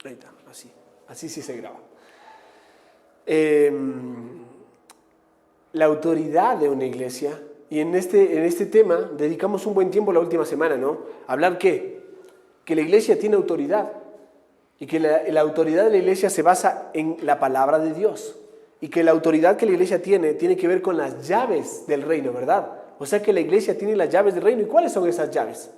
Ahí está, así sí se graba. La autoridad de una iglesia, y en este tema dedicamos un buen tiempo la última semana, ¿no? Hablar ¿qué? Que la iglesia tiene autoridad, y que la autoridad de la iglesia se basa en la palabra de Dios, y que la autoridad que la iglesia tiene que ver con las llaves del reino, ¿verdad? O sea que la iglesia tiene las llaves del reino. ¿Y cuáles son esas llaves?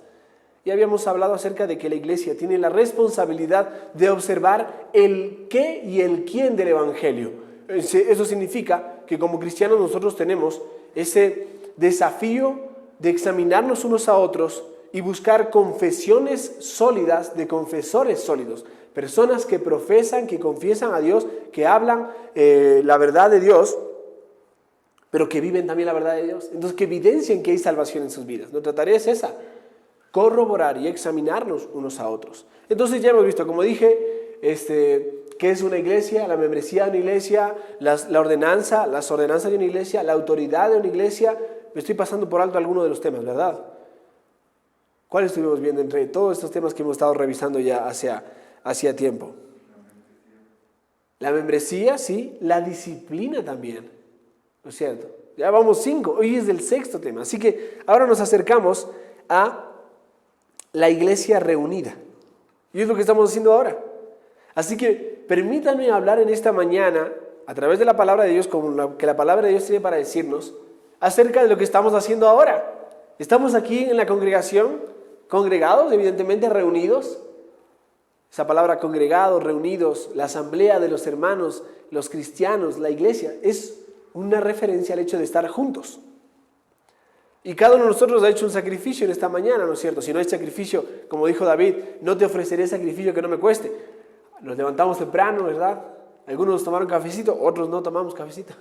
Ya habíamos hablado acerca de que la iglesia tiene la responsabilidad de observar el qué y el quién del evangelio. Eso significa que como cristianos nosotros tenemos ese desafío de examinarnos unos a otros y buscar confesiones sólidas de confesores sólidos. Personas que profesan, que confiesan a Dios, que hablan la verdad de Dios, pero que viven también la verdad de Dios. Entonces, que evidencien que hay salvación en sus vidas. Nuestra tarea es esa, corroborar y examinarnos unos a otros. Entonces ya hemos visto, como dije, qué es una iglesia, la membresía de una iglesia, las ordenanzas de una iglesia, la autoridad de una iglesia. Me estoy pasando por alto algunos de los temas, ¿verdad? ¿Cuál estuvimos viendo entre todos estos temas que hemos estado revisando ya hacia tiempo? La membresía, sí, la disciplina también. ¿No es cierto? Ya vamos 5, hoy es del 6º tema. Así que ahora nos acercamos a la iglesia reunida. Y es lo que estamos haciendo ahora. Así que permítanme hablar en esta mañana, a través de la palabra de Dios, como lo que la palabra de Dios tiene para decirnos, acerca de lo que estamos haciendo ahora. Estamos aquí en la congregación, congregados, evidentemente reunidos. Esa palabra congregados, reunidos, la asamblea de los hermanos, los cristianos, la iglesia, es una referencia al hecho de estar juntos. Y cada uno de nosotros ha hecho un sacrificio en esta mañana, ¿no es cierto? Si no hay sacrificio, como dijo David, no te ofreceré sacrificio que no me cueste. Nos levantamos temprano, ¿verdad? Algunos tomaron cafecito, otros no tomamos cafecito.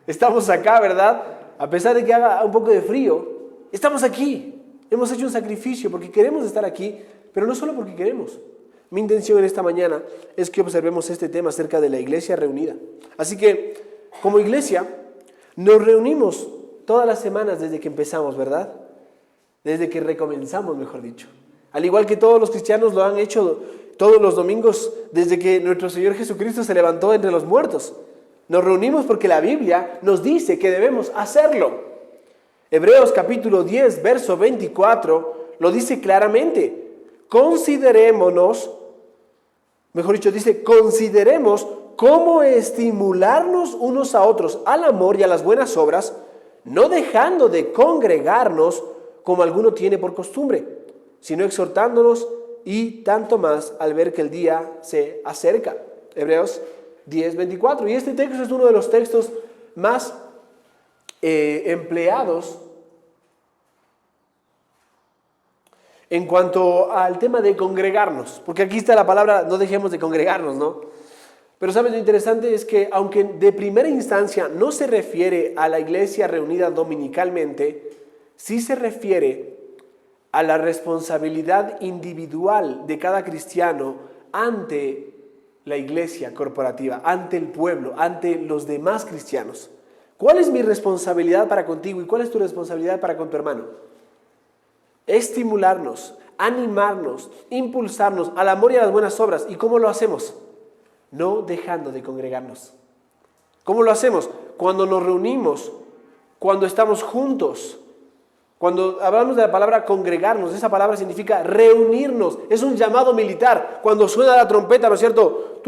Estamos acá, ¿verdad? A pesar de que haga un poco de frío, estamos aquí. Hemos hecho un sacrificio porque queremos estar aquí, pero no solo porque queremos. Mi intención en esta mañana es que observemos este tema acerca de la iglesia reunida. Así que, como iglesia, nos reunimos todas las semanas desde que empezamos, ¿verdad? Desde que recomenzamos, mejor dicho. Al igual que todos los cristianos lo han hecho todos los domingos desde que nuestro Señor Jesucristo se levantó entre los muertos. Nos reunimos porque la Biblia nos dice que debemos hacerlo. Hebreos capítulo 10, verso 24, lo dice claramente. Consideremos cómo estimularnos unos a otros al amor y a las buenas obras, no dejando de congregarnos como alguno tiene por costumbre, sino exhortándonos y tanto más al ver que el día se acerca. Hebreos 10, 24. Y este texto es uno de los textos más empleados en cuanto al tema de congregarnos, porque aquí está la palabra, no dejemos de congregarnos, ¿no? Pero ¿sabes lo interesante? Es que aunque de primera instancia no se refiere a la iglesia reunida dominicalmente, sí se refiere a la responsabilidad individual de cada cristiano ante la iglesia corporativa, ante el pueblo, ante los demás cristianos. ¿Cuál es mi responsabilidad para contigo y cuál es tu responsabilidad para con tu hermano? Estimularnos, animarnos, impulsarnos al amor y a las buenas obras. ¿Y cómo lo hacemos? No dejando de congregarnos. ¿Cómo lo hacemos? Cuando nos reunimos, cuando estamos juntos. Cuando hablamos de la palabra congregarnos, esa palabra significa reunirnos. Es un llamado militar. Cuando suena la trompeta, ¿no es cierto?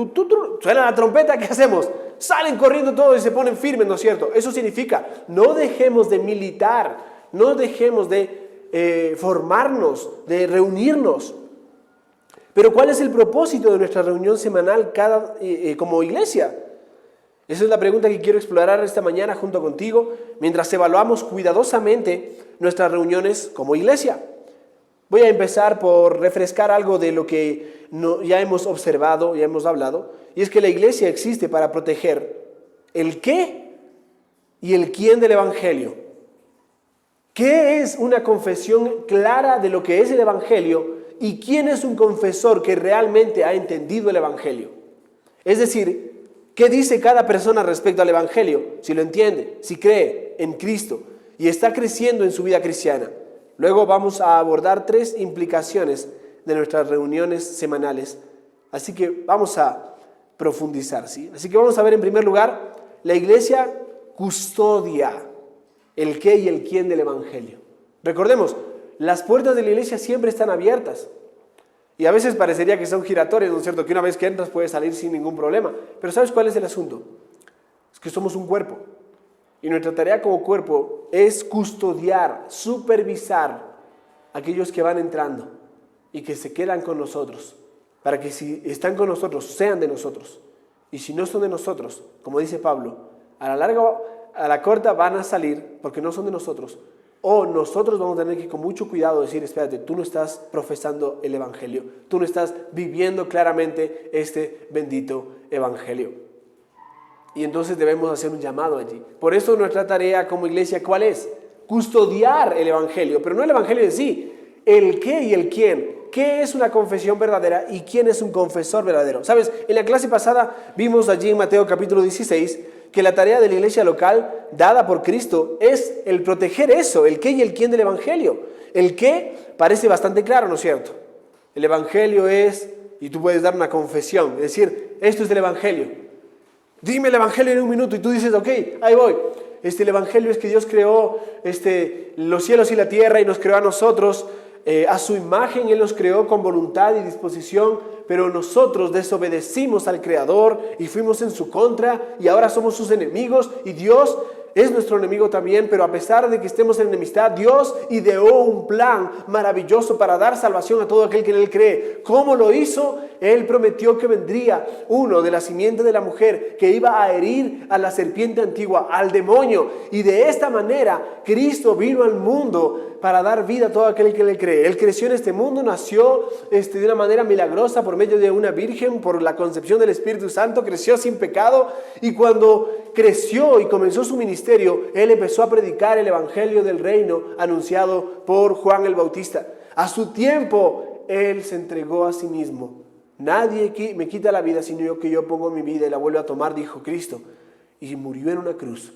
Suena la trompeta, ¿qué hacemos? Salen corriendo todos y se ponen firmes, ¿no es cierto? Eso significa, no dejemos de militar, no dejemos de formarnos, de reunirnos. Pero ¿cuál es el propósito de nuestra reunión semanal como iglesia? Esa es la pregunta que quiero explorar esta mañana junto contigo, mientras evaluamos cuidadosamente nuestras reuniones como iglesia. Voy a empezar por refrescar algo de lo que ya hemos observado, ya hemos hablado, y es que la iglesia existe para proteger el qué y el quién del evangelio. ¿Qué es una confesión clara de lo que es el evangelio y quién es un confesor que realmente ha entendido el evangelio? Es decir, ¿qué dice cada persona respecto al evangelio? Si lo entiende, si cree en Cristo y está creciendo en su vida cristiana. Luego vamos a abordar 3 implicaciones de nuestras reuniones semanales Así que vamos a profundizar, ¿sí? Así que vamos a ver en primer lugar, la iglesia custodia el qué y el quién del evangelio. Recordemos, las puertas de la iglesia siempre están abiertas. Y a veces parecería que son giratorias, ¿no es cierto? Que una vez que entras puedes salir sin ningún problema. Pero ¿sabes cuál es el asunto? Es que somos un cuerpo. Y nuestra tarea como cuerpo es custodiar, supervisar a aquellos que van entrando y que se quedan con nosotros. Para que si están con nosotros, sean de nosotros. Y si no son de nosotros, como dice Pablo, a la larga, a la corta van a salir porque no son de nosotros. O nosotros vamos a tener que con mucho cuidado decir, espérate, tú no estás profesando el evangelio. Tú no estás viviendo claramente este bendito evangelio. Y entonces debemos hacer un llamado allí. Por eso nuestra tarea como iglesia, ¿cuál es? Custodiar el evangelio, pero no el evangelio en sí. El qué y el quién. ¿Qué es una confesión verdadera y quién es un confesor verdadero? ¿Sabes? En la clase pasada vimos allí en Mateo capítulo 16 que la tarea de la iglesia local dada por Cristo es el proteger eso, el qué y el quién del evangelio. El qué parece bastante claro, ¿no es cierto? El evangelio es, y tú puedes dar una confesión, es decir, esto es el evangelio. Dime el evangelio en un minuto y tú dices, ok, ahí voy. El evangelio es que Dios creó los cielos y la tierra y nos creó a nosotros. A su imagen Él nos creó con voluntad y disposición, pero nosotros desobedecimos al Creador y fuimos en su contra y ahora somos sus enemigos y Dios es nuestro enemigo también, pero a pesar de que estemos en enemistad, Dios ideó un plan maravilloso para dar salvación a todo aquel que en Él cree. ¿Cómo lo hizo? Él prometió que vendría uno de la simiente de la mujer que iba a herir a la serpiente antigua, al demonio. Y de esta manera Cristo vino al mundo para dar vida a todo aquel que en Él cree. Él creció en este mundo, nació de una manera milagrosa por medio de una virgen, por la concepción del Espíritu Santo, creció sin pecado y cuando creció y comenzó su ministerio, Él empezó a predicar el evangelio del reino anunciado por Juan el Bautista. A su tiempo, Él se entregó a sí mismo. Nadie me quita la vida, sino que yo pongo mi vida y la vuelvo a tomar, dijo Cristo. Y murió en una cruz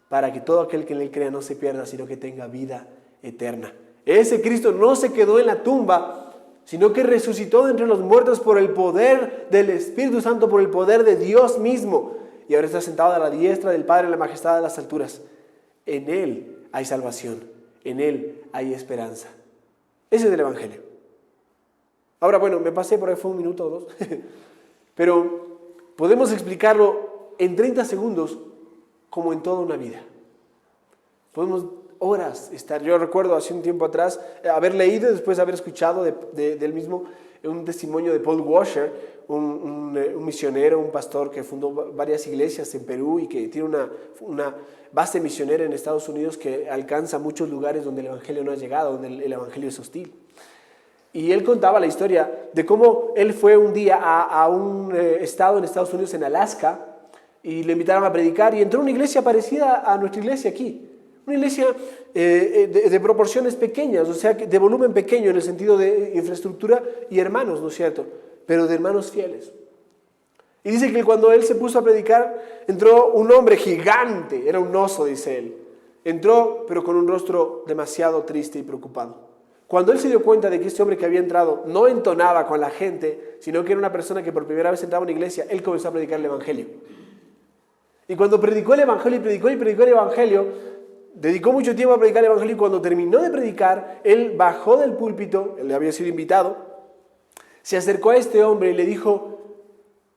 para que todo aquel que en Él crea no se pierda, sino que tenga vida eterna. Ese Cristo no se quedó en la tumba, sino que resucitó de entre los muertos por el poder del Espíritu Santo, por el poder de Dios mismo. Y ahora está sentado a la diestra del Padre en la majestad de las alturas. En Él hay salvación, en Él hay esperanza. Ese es el evangelio. Ahora, bueno, me pasé por ahí, fue un minuto o dos, pero podemos explicarlo en 30 segundos como en toda una vida. Podemos horas estar. Yo recuerdo hace un tiempo atrás haber leído y después haber escuchado del mismo un testimonio de Paul Washer, un misionero, un pastor que fundó varias iglesias en Perú y que tiene una base misionera en Estados Unidos que alcanza muchos lugares donde el evangelio no ha llegado, donde el evangelio es hostil. Y él contaba la historia de cómo él fue un día a un estado en Estados Unidos, en Alaska, y le invitaron a predicar y entró a una iglesia parecida a nuestra iglesia aquí. Una iglesia de proporciones pequeñas, o sea, de volumen pequeño en el sentido de infraestructura y hermanos, ¿no es cierto? Pero de hermanos fieles. Y dice que cuando él se puso a predicar, entró un hombre gigante, era un oso, dice él. Entró, pero con un rostro demasiado triste y preocupado. Cuando él se dio cuenta de que este hombre que había entrado no entonaba con la gente, sino que era una persona que por primera vez entraba a una iglesia, él comenzó a predicar el evangelio. Y cuando predicó el evangelio y predicó el evangelio, dedicó mucho tiempo a predicar el evangelio y cuando terminó de predicar, él bajó del púlpito, él había sido invitado, se acercó a este hombre y le dijo,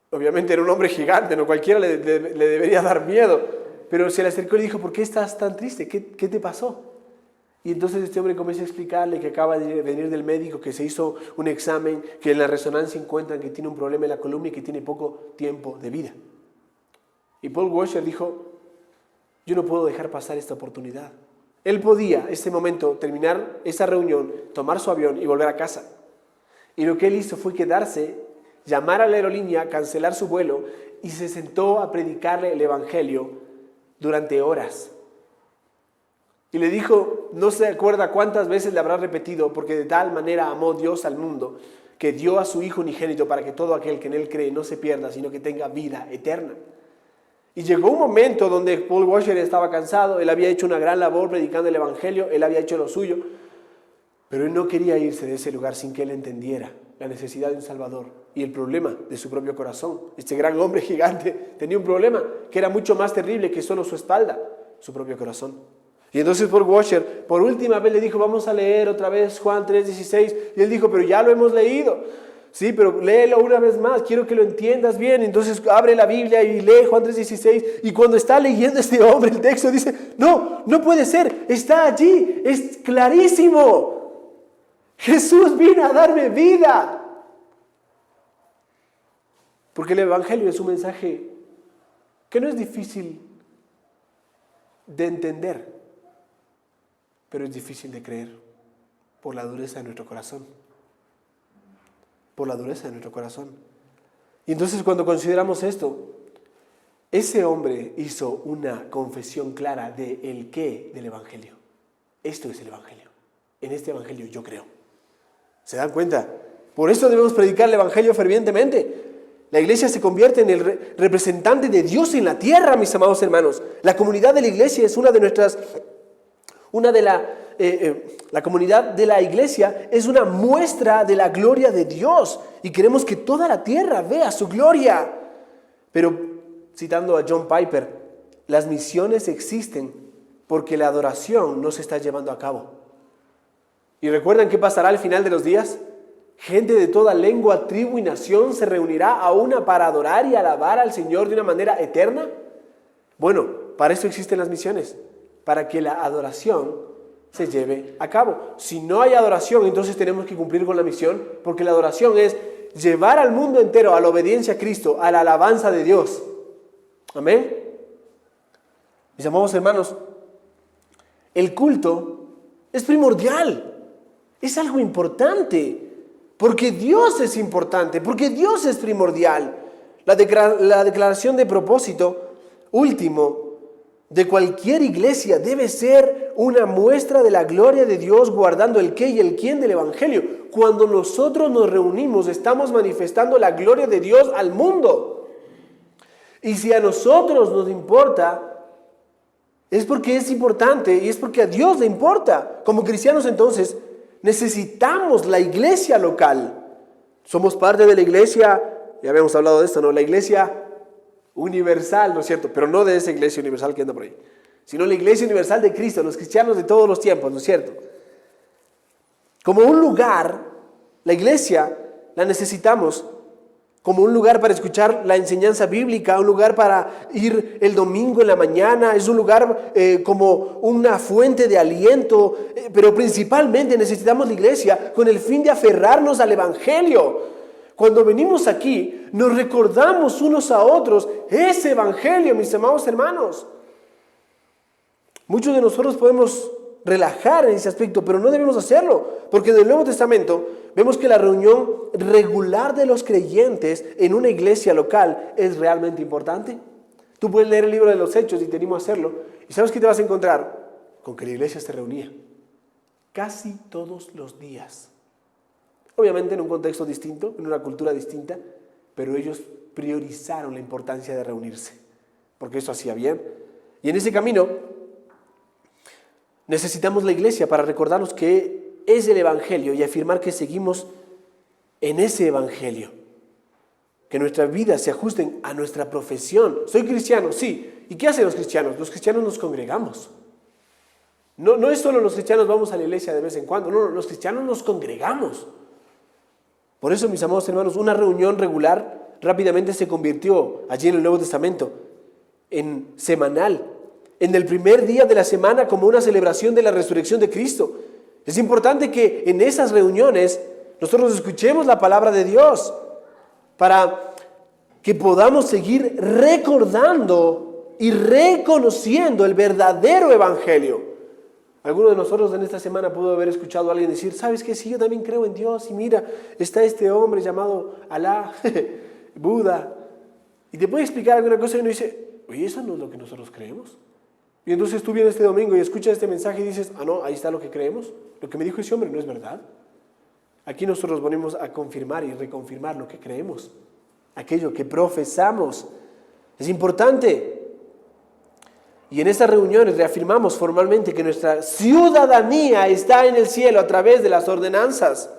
obviamente era un hombre gigante, no cualquiera le debería dar miedo, pero se le acercó y le dijo, ¿por qué estás tan triste? ¿Qué te pasó? Y entonces este hombre comienza a explicarle que acaba de venir del médico, que se hizo un examen, que en la resonancia encuentran que tiene un problema en la columna y que tiene poco tiempo de vida. Y Paul Washer dijo, yo no puedo dejar pasar esta oportunidad. Él podía, en este momento, terminar esa reunión, tomar su avión y volver a casa. Y lo que él hizo fue quedarse, llamar a la aerolínea, cancelar su vuelo y se sentó a predicarle el evangelio durante horas. Y le dijo, no se acuerda cuántas veces le habrá repetido, porque de tal manera amó Dios al mundo, que dio a su Hijo unigénito para que todo aquel que en Él cree no se pierda, sino que tenga vida eterna. Y llegó un momento donde Paul Washer estaba cansado, él había hecho una gran labor predicando el evangelio, él había hecho lo suyo, pero él no quería irse de ese lugar sin que él entendiera la necesidad de un Salvador y el problema de su propio corazón. Este gran hombre gigante tenía un problema que era mucho más terrible que solo su espalda, su propio corazón. Y entonces Paul Washer por última vez le dijo, vamos a leer otra vez Juan 3:16. Y él dijo, pero ya lo hemos leído. Sí, pero léelo una vez más, quiero que lo entiendas bien. Entonces abre la Biblia y lee Juan 3:16. Y cuando está leyendo este hombre el texto dice, no puede ser, está allí, es clarísimo. Jesús vino a darme vida. Porque el Evangelio es un mensaje que no es difícil de entender, pero es difícil de creer por la dureza de nuestro corazón. Por la dureza de nuestro corazón. Y entonces cuando consideramos esto, ese hombre hizo una confesión clara de el qué del Evangelio. Esto es el Evangelio. En este Evangelio yo creo. ¿Se dan cuenta? Por eso debemos predicar el Evangelio fervientemente. La iglesia se convierte en el representante de Dios en la tierra, mis amados hermanos. La comunidad de la iglesia es la comunidad de la iglesia es una muestra de la gloria de Dios. Y queremos que toda la tierra vea su gloria. Pero, citando a John Piper, las misiones existen porque la adoración no se está llevando a cabo. ¿Y recuerdan qué pasará al final de los días? Gente de toda lengua, tribu y nación se reunirá a una para adorar y alabar al Señor de una manera eterna. Bueno, para eso existen las misiones, para que la adoración se lleve a cabo. Si no hay adoración, entonces tenemos que cumplir con la misión, porque la adoración es llevar al mundo entero a la obediencia a Cristo, a la alabanza de Dios. Amén. Mis amados hermanos, el culto es primordial. Es algo importante, porque Dios es importante, porque Dios es primordial. La declaración de propósito último de cualquier iglesia debe ser una muestra de la gloria de Dios, guardando el qué y el quién del Evangelio. Cuando nosotros nos reunimos, estamos manifestando la gloria de Dios al mundo. Y si a nosotros nos importa, es porque es importante y es porque a Dios le importa. Como cristianos entonces, necesitamos la iglesia local. Somos parte de la iglesia, ya habíamos hablado de esto, ¿no? La iglesia universal, ¿no es cierto? Pero no de esa iglesia universal que anda por ahí, sino la iglesia universal de Cristo, los cristianos de todos los tiempos, ¿no es cierto? Como un lugar, la iglesia la necesitamos como un lugar para escuchar la enseñanza bíblica, un lugar para ir el domingo en la mañana, es un lugar como una fuente de aliento, pero principalmente necesitamos la iglesia con el fin de aferrarnos al Evangelio. Cuando venimos aquí, nos recordamos unos a otros ese Evangelio, mis amados hermanos. Muchos de nosotros podemos relajar en ese aspecto, pero no debemos hacerlo, porque en el Nuevo Testamento vemos que la reunión regular de los creyentes en una iglesia local es realmente importante. Tú puedes leer el libro de los Hechos y te animo a hacerlo, y ¿sabes qué te vas a encontrar? Con que la iglesia se reunía casi todos los días. Obviamente en un contexto distinto, en una cultura distinta, pero ellos priorizaron la importancia de reunirse, porque eso hacía bien. Y en ese camino necesitamos la iglesia para recordarnos que es el Evangelio y afirmar que seguimos en ese Evangelio. Que nuestras vidas se ajusten a nuestra profesión. Soy cristiano, sí. ¿Y qué hacen los cristianos? Los cristianos nos congregamos. No es solo los cristianos vamos a la iglesia de vez en cuando. No, los cristianos nos congregamos. Por eso, mis amados hermanos, una reunión regular rápidamente se convirtió allí en el Nuevo Testamento en semanal, en el primer día de la semana como una celebración de la resurrección de Cristo. Es importante que en esas reuniones nosotros escuchemos la palabra de Dios para que podamos seguir recordando y reconociendo el verdadero Evangelio. Alguno de nosotros en esta semana pudo haber escuchado a alguien decir, ¿sabes qué? Sí, yo también creo en Dios y mira, está este hombre llamado Alá, Buda, y te puede explicar alguna cosa y uno dice, oye, eso no es lo que nosotros creemos. Y entonces tú vienes este domingo y escuchas este mensaje y dices, no, ahí está lo que creemos. Lo que me dijo ese hombre no es verdad. Aquí nosotros venimos a confirmar y reconfirmar lo que creemos, aquello que profesamos. Es importante. Y en estas reuniones reafirmamos formalmente que nuestra ciudadanía está en el cielo a través de las ordenanzas.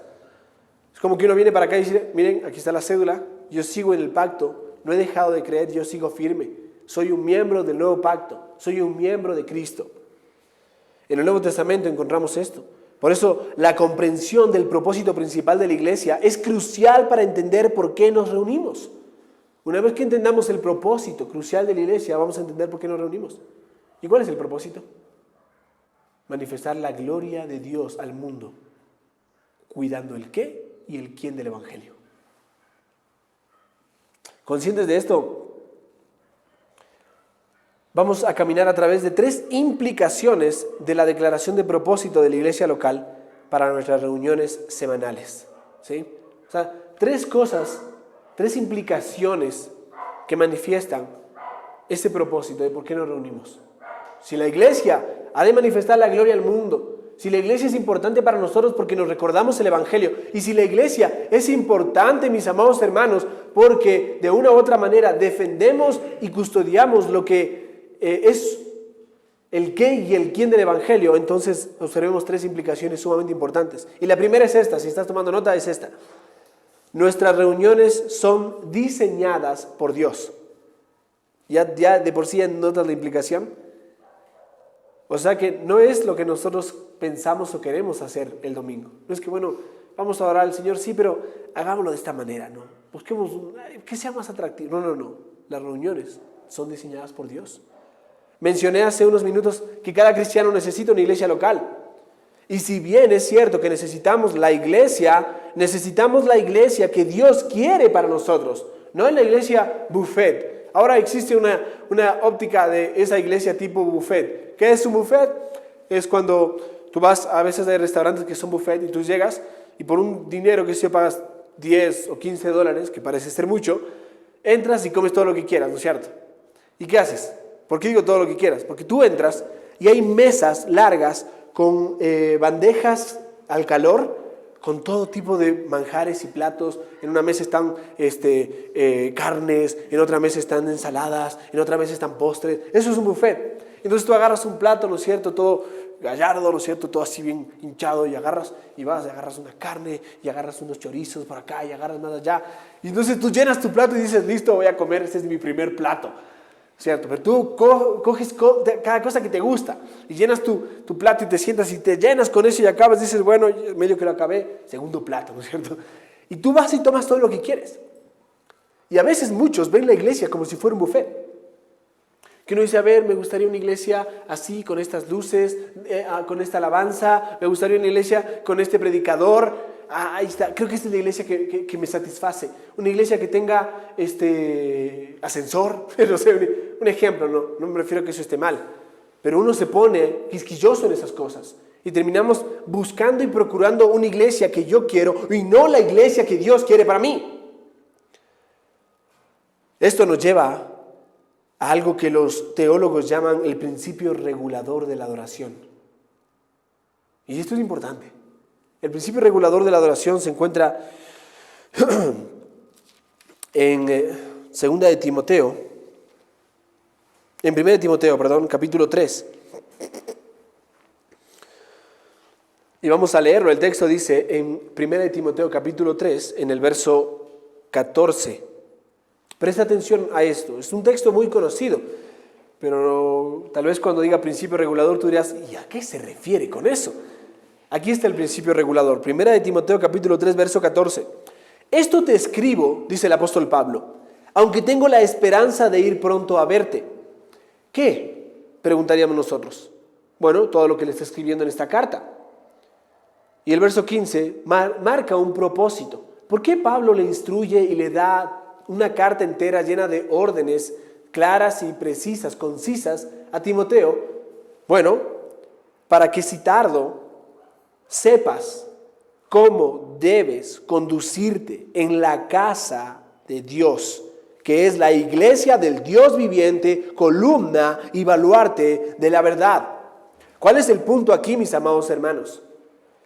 como que uno viene para acá y dice, miren, aquí está la cédula, yo sigo en el pacto, no he dejado de creer, yo sigo firme. Soy un miembro del nuevo pacto, soy un miembro de Cristo. En el Nuevo Testamento encontramos esto. Por eso la comprensión del propósito principal de la iglesia es crucial para entender por qué nos reunimos. Una vez que entendamos el propósito crucial de la iglesia, vamos a entender por qué nos reunimos. ¿Y cuál es el propósito? Manifestar la gloria de Dios al mundo, cuidando el qué y el quién del Evangelio. Conscientes de esto, vamos a caminar a través de 3 implicaciones de la declaración de propósito de la iglesia local para nuestras reuniones semanales. ¿Sí? O sea, 3 cosas, 3 implicaciones que manifiestan ese propósito de por qué nos reunimos. Si la iglesia ha de manifestar la gloria al mundo, si la iglesia es importante para nosotros porque nos recordamos el Evangelio, y si la iglesia es importante, mis amados hermanos, porque de una u otra manera defendemos y custodiamos lo que es el qué y el quién del Evangelio, entonces observemos 3 implicaciones sumamente importantes. Y la primera es esta, si estás tomando nota, es esta. Nuestras reuniones son diseñadas por Dios. Ya de por sí notas la implicación. O sea que no es lo que nosotros pensamos o queremos hacer el domingo. No es que, bueno, vamos a orar al Señor, sí, pero hagámoslo de esta manera, ¿no? Busquemos que sea más atractivo. No. Las reuniones son diseñadas por Dios. Mencioné hace unos minutos que cada cristiano necesita una iglesia local. Y si bien es cierto que necesitamos la iglesia que Dios quiere para nosotros. No es la iglesia buffet. Ahora existe una óptica de esa iglesia tipo buffet. ¿Qué es un buffet? Es cuando tú vas, a veces hay restaurantes que son buffet y tú llegas y por un dinero que si pagas 10 o 15 dólares, que parece ser mucho, entras y comes todo lo que quieras, ¿no es cierto? ¿Y qué haces? ¿Por qué digo todo lo que quieras? Porque tú entras y hay mesas largas con bandejas al calor, con todo tipo de manjares y platos. En una mesa están carnes, en otra mesa están ensaladas, en otra mesa están postres. Eso es un buffet. Entonces tú agarras un plato, ¿no es cierto?, todo gallardo, ¿no es cierto?, todo así bien hinchado, y agarras una carne, y agarras unos chorizos por acá, y agarras más allá. Y entonces tú llenas tu plato y dices, listo, voy a comer, este es mi primer plato. ¿Cierto? Pero tú coges cada cosa que te gusta y llenas tu plato y te sientas y te llenas con eso y acabas, dices, bueno, medio que lo acabé, segundo plato, ¿no es cierto? Y tú vas y tomas todo lo que quieres. Y a veces muchos ven la iglesia como si fuera un buffet. Que uno dice, a ver, me gustaría una iglesia así, con estas luces, con esta alabanza, me gustaría una iglesia con este predicador. Ahí está, creo que esta es la iglesia que me satisface. Una iglesia que tenga ascensor, no sé, un ejemplo, no me refiero a que eso esté mal, pero uno se pone quisquilloso en esas cosas y terminamos buscando y procurando una iglesia que yo quiero y no la iglesia que Dios quiere para mí. Esto nos lleva a algo que los teólogos llaman el principio regulador de la adoración. Y esto es importante. El principio regulador de la adoración se encuentra en 1 de Timoteo, capítulo 3. Y vamos a leerlo. El texto dice en 1 de Timoteo, capítulo 3, en el verso 14. Presta atención a esto. Es un texto muy conocido, pero tal vez cuando diga principio regulador tú dirás, ¿y a qué se refiere con eso? Aquí está el principio regulador. 1 de Timoteo capítulo 3, verso 14. Esto te escribo, dice el apóstol Pablo, aunque tengo la esperanza de ir pronto a verte. ¿Qué? Preguntaríamos nosotros. Bueno, todo lo que le está escribiendo en esta carta. Y el verso 15 marca un propósito. ¿Por qué Pablo le instruye y le da una carta entera llena de órdenes claras y precisas, concisas a Timoteo? Bueno, para que si tardo sepas cómo debes conducirte en la casa de Dios, que es la iglesia del Dios viviente, columna y baluarte de la verdad. ¿Cuál es el punto aquí, mis amados hermanos?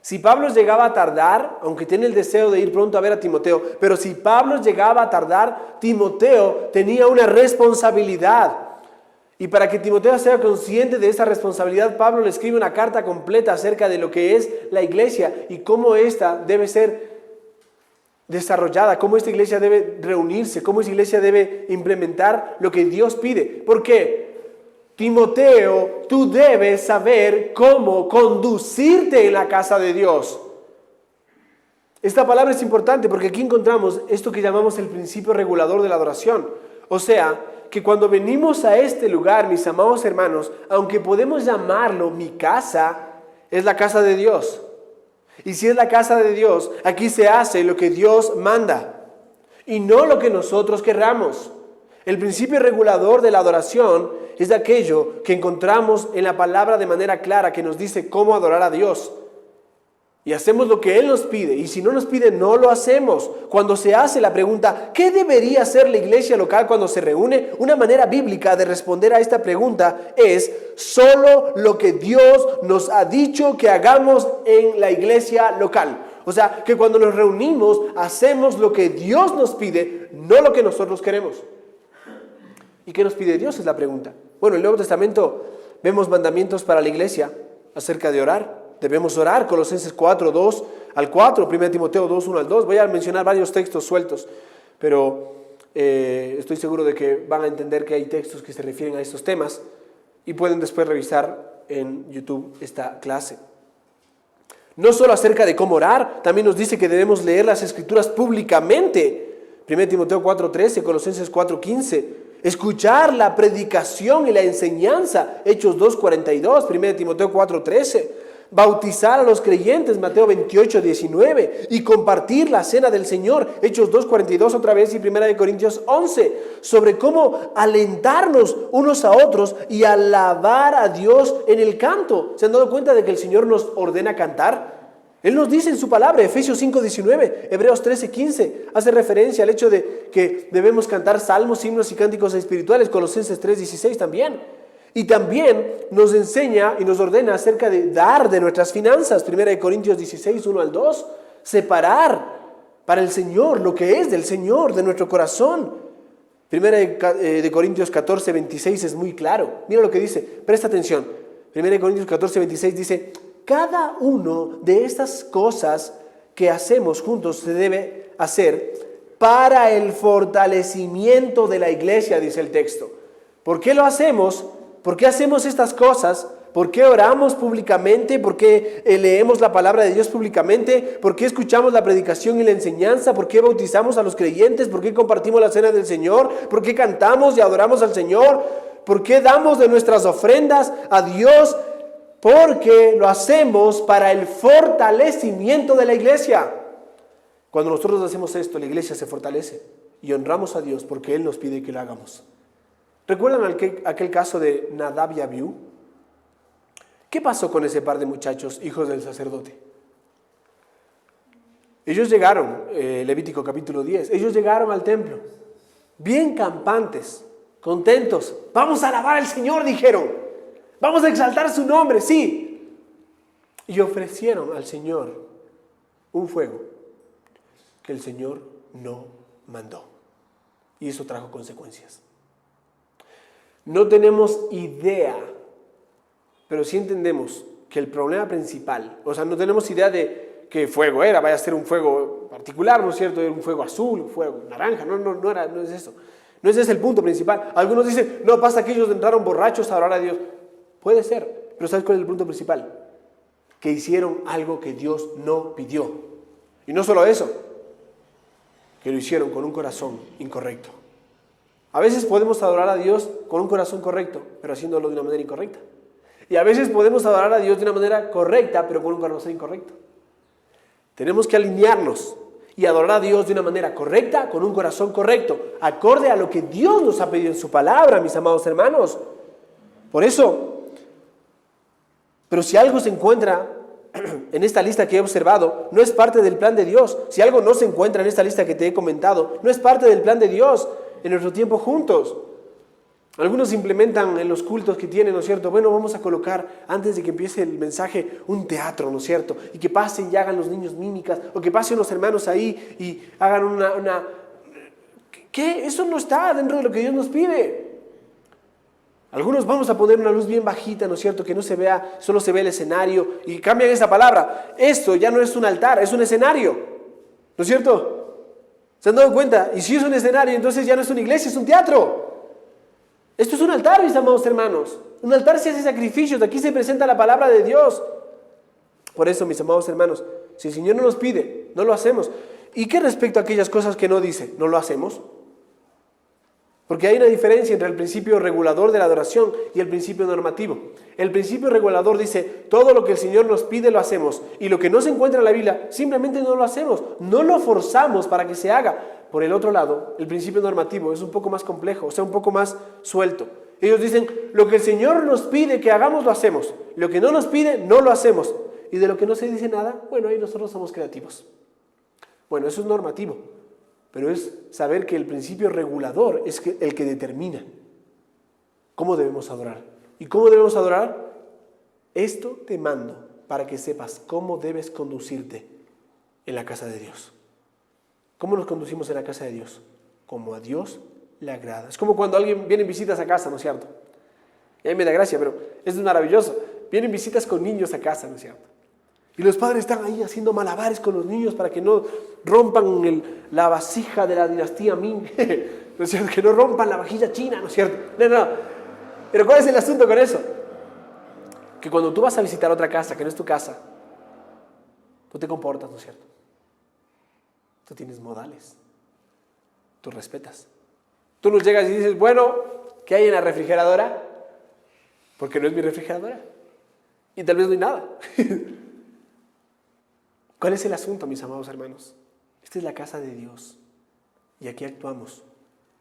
Si Pablo llegaba a tardar, aunque tiene el deseo de ir pronto a ver a Timoteo, pero si Pablo llegaba a tardar, Timoteo tenía una responsabilidad. Y para que Timoteo sea consciente de esa responsabilidad, Pablo le escribe una carta completa acerca de lo que es la iglesia y cómo ésta debe ser desarrollada, cómo esta iglesia debe reunirse, cómo esta iglesia debe implementar lo que Dios pide. ¿Por qué? Timoteo, tú debes saber cómo conducirte en la casa de Dios. Esta palabra es importante porque aquí encontramos esto que llamamos el principio regulador de la adoración. O sea, que cuando venimos a este lugar, mis amados hermanos, aunque podemos llamarlo mi casa, es la casa de Dios. Y si es la casa de Dios, aquí se hace lo que Dios manda y no lo que nosotros querramos. El principio regulador de la adoración es de aquello que encontramos en la palabra de manera clara que nos dice cómo adorar a Dios. Y hacemos lo que Él nos pide. Y si no nos pide, no lo hacemos. Cuando se hace la pregunta, ¿qué debería hacer la iglesia local cuando se reúne? Una manera bíblica de responder a esta pregunta es solo lo que Dios nos ha dicho que hagamos en la iglesia local. O sea, que cuando nos reunimos, hacemos lo que Dios nos pide, no lo que nosotros queremos. ¿Y qué nos pide Dios? Es la pregunta. Bueno, en el Nuevo Testamento vemos mandamientos para la iglesia acerca de orar. Debemos orar, Colosenses 4, 2 al 4, 1 Timoteo 2, 1 al 2. Voy a mencionar varios textos sueltos, pero estoy seguro de que van a entender que hay textos que se refieren a estos temas y pueden después revisar en YouTube esta clase. No solo acerca de cómo orar, también nos dice que debemos leer las Escrituras públicamente. 1 Timoteo 4, 13, Colosenses 4, 15. Escuchar la predicación y la enseñanza, Hechos 2, 42, 1 Timoteo 4, 13. Bautizar a los creyentes, Mateo 28, 19, y compartir la cena del Señor, Hechos 2, 42 otra vez y 1 Corintios 11, sobre cómo alentarnos unos a otros y alabar a Dios en el canto. ¿Se han dado cuenta de que el Señor nos ordena cantar? Él nos dice en su palabra, Efesios 5, 19, Hebreos 13, 15, hace referencia al hecho de que debemos cantar salmos, himnos y cánticos espirituales, Colosenses 3, 16 también. Y también nos enseña y nos ordena acerca de dar de nuestras finanzas. 1 Corintios 16, 1 al 2. Separar para el Señor lo que es del Señor, de nuestro corazón. 1 Corintios 14, 26 es muy claro. Mira lo que dice, presta atención. 1 Corintios 14, 26 dice, cada uno de estas cosas que hacemos juntos se debe hacer para el fortalecimiento de la iglesia, dice el texto. ¿Por qué lo hacemos? ¿Por qué hacemos estas cosas? ¿Por qué oramos públicamente? ¿Por qué leemos la palabra de Dios públicamente? ¿Por qué escuchamos la predicación y la enseñanza? ¿Por qué bautizamos a los creyentes? ¿Por qué compartimos la cena del Señor? ¿Por qué cantamos y adoramos al Señor? ¿Por qué damos de nuestras ofrendas a Dios? Porque lo hacemos para el fortalecimiento de la iglesia. Cuando nosotros hacemos esto, la iglesia se fortalece y honramos a Dios porque Él nos pide que lo hagamos. ¿Recuerdan aquel caso de Nadab y Abiú? ¿Qué pasó con ese par de muchachos, hijos del sacerdote? Ellos llegaron, Levítico capítulo 10, ellos llegaron al templo, bien campantes, contentos. Vamos a alabar al Señor, dijeron. Vamos a exaltar su nombre, sí. Y ofrecieron al Señor un fuego que el Señor no mandó. Y eso trajo consecuencias. No tenemos idea, pero sí entendemos que el problema principal, o sea, no tenemos idea de qué fuego era, vaya a ser un fuego particular, ¿no es cierto? Era un fuego azul, un fuego naranja, no es eso. No ese es el punto principal. Algunos dicen, no, pasa que ellos entraron borrachos a orar a Dios. Puede ser, pero ¿sabes cuál es el punto principal? Que hicieron algo que Dios no pidió. Y no solo eso, que lo hicieron con un corazón incorrecto. A veces podemos adorar a Dios con un corazón correcto, pero haciéndolo de una manera incorrecta. Y a veces podemos adorar a Dios de una manera correcta, pero con un corazón incorrecto. Tenemos que alinearnos y adorar a Dios de una manera correcta, con un corazón correcto, acorde a lo que Dios nos ha pedido en su palabra, mis amados hermanos. Por eso, pero si algo se encuentra en esta lista que he observado, no es parte del plan de Dios. Si algo no se encuentra en esta lista que te he comentado, no es parte del plan de Dios en nuestro tiempo juntos. Algunos implementan en los cultos que tienen, ¿no es cierto? Bueno, vamos a colocar, antes de que empiece el mensaje, un teatro, ¿no es cierto? Y que pasen y hagan los niños mímicas, o que pasen los hermanos ahí y hagan una... ¿Qué? Eso no está dentro de lo que Dios nos pide. Algunos vamos a poner una luz bien bajita, ¿no es cierto? Que no se vea, solo se ve el escenario, y cambian esa palabra. Esto ya no es un altar, es un escenario, ¿no es cierto? ¿Se han dado cuenta? Y si es un escenario, entonces ya no es una iglesia, es un teatro. Esto es un altar, mis amados hermanos. Un altar se hace sacrificios, aquí se presenta la palabra de Dios. Por eso, mis amados hermanos, si el Señor no nos pide, no lo hacemos. ¿Y qué respecto a aquellas cosas que no dice? ¿No lo hacemos? Porque hay una diferencia entre el principio regulador de la adoración y el principio normativo. El principio regulador dice, todo lo que el Señor nos pide lo hacemos. Y lo que no se encuentra en la Biblia, simplemente no lo hacemos. No lo forzamos para que se haga. Por el otro lado, el principio normativo es un poco más complejo, o sea, un poco más suelto. Ellos dicen, lo que el Señor nos pide que hagamos, lo hacemos. Lo que no nos pide, no lo hacemos. Y de lo que no se dice nada, bueno, ahí nosotros somos creativos. Bueno, eso es normativo. Pero es saber que el principio regulador es el que determina cómo debemos adorar. ¿Y cómo debemos adorar? Esto te mando para que sepas cómo debes conducirte en la casa de Dios. ¿Cómo nos conducimos en la casa de Dios? Como a Dios le agrada. Es como cuando alguien viene en visitas a casa, ¿no es cierto? Y a mí me da gracia, pero es maravilloso. Vienen visitas con niños a casa, ¿no es cierto? Y los padres están ahí haciendo malabares con los niños para que no rompan la vasija de la dinastía Ming, ¿no es cierto? Que no rompan la vajilla china, ¿no es cierto? No. Pero ¿cuál es el asunto con eso? Que cuando tú vas a visitar otra casa, que no es tu casa, tú te comportas, ¿no es cierto? Tú tienes modales, tú respetas. Tú nos llegas y dices, bueno, ¿qué hay en la refrigeradora? Porque no es mi refrigeradora. Y tal vez no hay nada. ¿Cuál es el asunto, mis amados hermanos? Esta es la casa de Dios. Y aquí actuamos,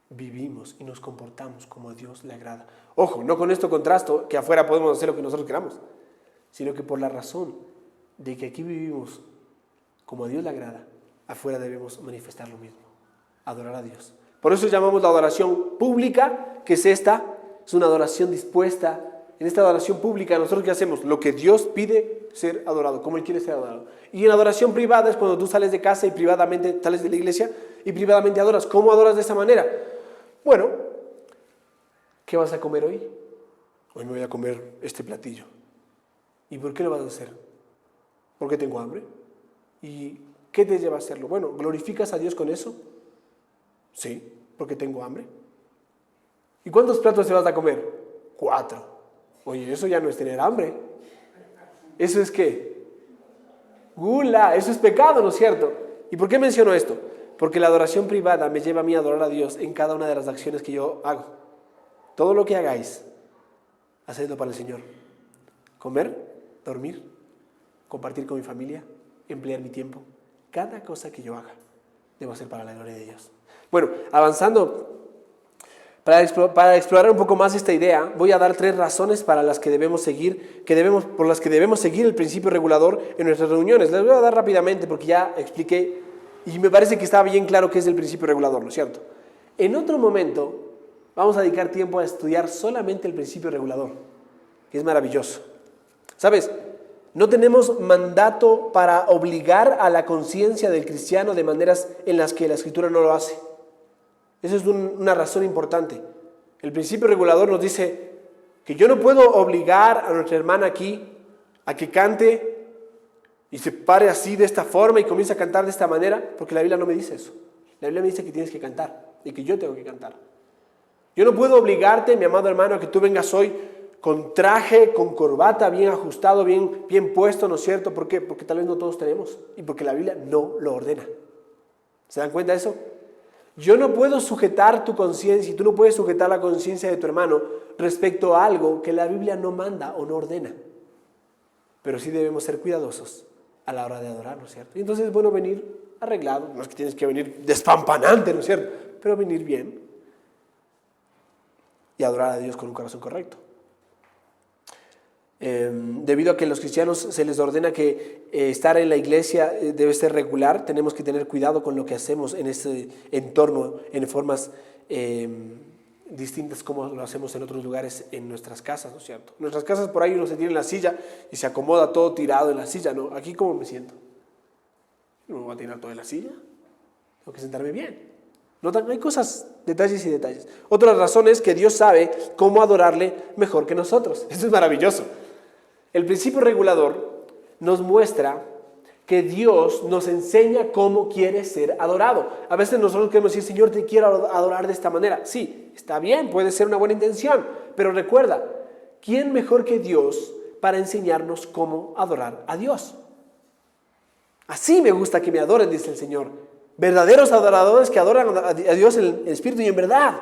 vivimos y nos comportamos como a Dios le agrada. Ojo, no con esto contrasto que afuera podemos hacer lo que nosotros queramos, sino que por la razón de que aquí vivimos como a Dios le agrada, afuera debemos manifestar lo mismo, adorar a Dios. Por eso llamamos la adoración pública, que es esta, es una adoración dispuesta. En esta adoración pública, ¿nosotros qué hacemos? Lo que Dios pide ser adorado, como Él quiere ser adorado. Y en adoración privada es cuando tú sales de casa y privadamente sales de la iglesia y privadamente adoras. ¿Cómo adoras de esa manera? Bueno, ¿qué vas a comer hoy? Hoy me voy a comer este platillo. ¿Y por qué lo vas a hacer? Porque tengo hambre. ¿Y qué te lleva a hacerlo? Bueno, ¿glorificas a Dios con eso? Sí, porque tengo hambre. ¿Y cuántos platos te vas a comer? 4. Oye, eso ya no es tener hambre. ¿Eso es qué? Gula, eso es pecado, ¿no es cierto? ¿Y por qué menciono esto? Porque la adoración privada me lleva a mí a adorar a Dios en cada una de las acciones que yo hago. Todo lo que hagáis, hacedlo para el Señor. Comer, dormir, compartir con mi familia, emplear mi tiempo. Cada cosa que yo haga, debo hacer para la gloria de Dios. Bueno, avanzando. Para explorar un poco más esta idea, voy a dar 3 razones para las que debemos seguir, por las que debemos seguir el principio regulador en nuestras reuniones. Les voy a dar rápidamente porque ya expliqué y me parece que está bien claro qué es el principio regulador, ¿no es cierto? En otro momento vamos a dedicar tiempo a estudiar solamente el principio regulador, que es maravilloso. ¿Sabes? No tenemos mandato para obligar a la conciencia del cristiano de maneras en las que la Escritura no lo hace. Esa es una razón importante. El principio regulador nos dice que yo no puedo obligar a nuestra hermana aquí a que cante y se pare así de esta forma y comience a cantar de esta manera, porque la Biblia no me dice eso. La Biblia me dice que tienes que cantar y que yo tengo que cantar. Yo no puedo obligarte, mi amado hermano, a que tú vengas hoy con traje, con corbata, bien ajustado, bien puesto, ¿no es cierto? ¿Por qué? Porque tal vez no todos tenemos y porque la Biblia no lo ordena. ¿Se dan cuenta de eso? Yo no puedo sujetar tu conciencia y tú no puedes sujetar la conciencia de tu hermano respecto a algo que la Biblia no manda o no ordena. Pero sí debemos ser cuidadosos a la hora de adorar, ¿no es cierto? Y entonces es bueno venir arreglado, no es que tienes que venir despampanante, ¿no es cierto? Pero venir bien y adorar a Dios con un corazón correcto. Debido a que a los cristianos se les ordena que estar en la iglesia debe ser regular, tenemos que tener cuidado con lo que hacemos en este entorno en formas distintas como lo hacemos en otros lugares en nuestras casas, ¿no es cierto? En nuestras casas por ahí uno se tiene en la silla y se acomoda todo tirado en la silla, ¿no? Aquí ¿cómo me siento? No me voy a tirar todo en la silla, tengo que sentarme bien. ¿Notan? Hay cosas, detalles y detalles. Otra razón es que Dios sabe cómo adorarle mejor que nosotros. Esto es maravilloso. El principio regulador nos muestra que Dios nos enseña cómo quiere ser adorado. A veces nosotros queremos decir, Señor, te quiero adorar de esta manera. Sí, está bien, puede ser una buena intención, pero recuerda, ¿quién mejor que Dios para enseñarnos cómo adorar a Dios? Así me gusta que me adoren, dice el Señor. Verdaderos adoradores que adoran a Dios en espíritu y en verdad.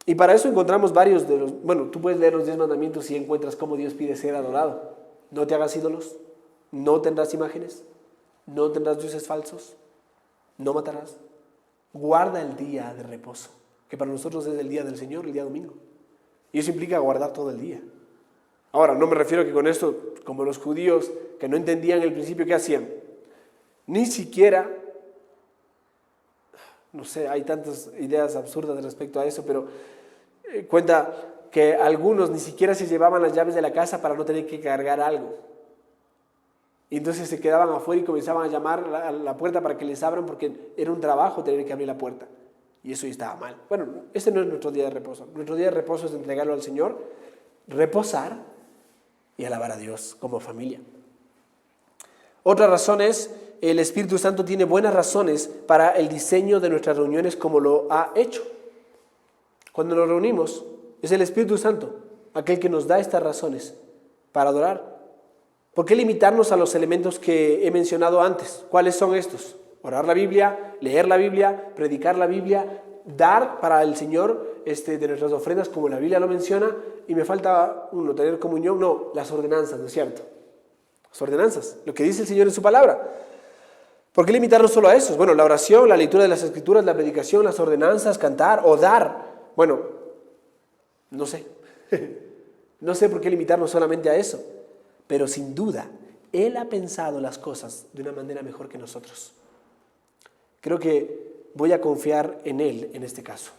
Y para eso encontramos varios de los... Bueno, tú puedes leer los 10 mandamientos y encuentras cómo Dios pide ser adorado. No te hagas ídolos, no tendrás imágenes, no tendrás dioses falsos, no matarás. Guarda el día de reposo, que para nosotros es el día del Señor, el día domingo. Y eso implica guardar todo el día. Ahora, no me refiero a que con esto, como los judíos que no entendían el principio, ¿qué hacían? Ni siquiera, no sé, hay tantas ideas absurdas respecto a eso, pero cuenta que algunos ni siquiera se llevaban las llaves de la casa para no tener que cargar algo. Y entonces se quedaban afuera y comenzaban a llamar a la puerta para que les abran porque era un trabajo tener que abrir la puerta. Y eso ya estaba mal. Bueno, este no es nuestro día de reposo. Nuestro día de reposo es entregarlo al Señor, reposar y alabar a Dios como familia. Otra razón es, el Espíritu Santo tiene buenas razones para el diseño de nuestras reuniones como lo ha hecho. Cuando nos reunimos, es el Espíritu Santo aquel que nos da estas razones para adorar. ¿Por qué limitarnos a los elementos que he mencionado antes? ¿Cuáles son estos? Orar la Biblia, leer la Biblia, predicar la Biblia, dar para el Señor de nuestras ofrendas como la Biblia lo menciona. Y me falta uno, tener comunión. No, las ordenanzas, ¿no es cierto? Las ordenanzas, lo que dice el Señor en su palabra. ¿Por qué limitarnos solo a eso? Bueno, la oración, la lectura de las Escrituras, la predicación, las ordenanzas, cantar o dar. Bueno, no sé. No sé por qué limitarnos solamente a eso. Pero sin duda, Él ha pensado las cosas de una manera mejor que nosotros. Creo que voy a confiar en Él en este caso.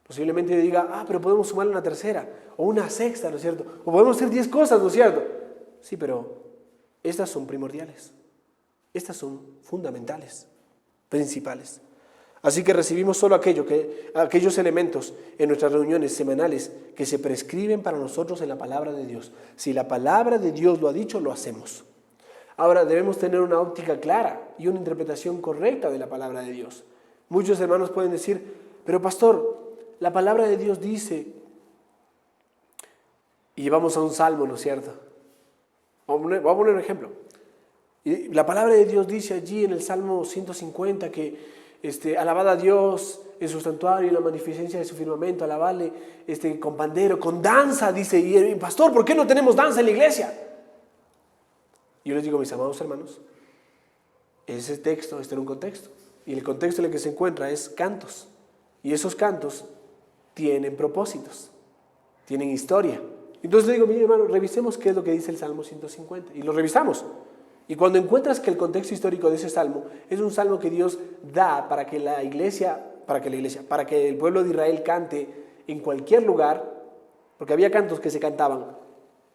Posiblemente diga, pero podemos sumar una tercera o una sexta, ¿no es cierto? O podemos hacer 10 cosas, ¿no es cierto? Sí, pero estas son primordiales. Estas son fundamentales, principales. Así que recibimos solo aquellos elementos en nuestras reuniones semanales que se prescriben para nosotros en la palabra de Dios. Si la palabra de Dios lo ha dicho, lo hacemos. Ahora debemos tener una óptica clara y una interpretación correcta de la palabra de Dios. Muchos hermanos pueden decir, pero pastor, la palabra de Dios dice, y vamos a un salmo, ¿no es cierto? Voy a poner un ejemplo. Y la palabra de Dios dice allí en el Salmo 150 que alabad a Dios en su santuario y en la magnificencia de su firmamento, alabadle con pandero, con danza, dice, y pastor, ¿por qué no tenemos danza en la iglesia? Yo les digo, mis amados hermanos, ese texto está en un contexto, y el contexto en el que se encuentra es cantos, y esos cantos tienen propósitos, tienen historia. Entonces le digo, mi hermano, revisemos qué es lo que dice el Salmo 150, y lo revisamos. Y cuando encuentras que el contexto histórico de ese salmo es un salmo que Dios da para que el pueblo de Israel cante en cualquier lugar, porque había cantos que se cantaban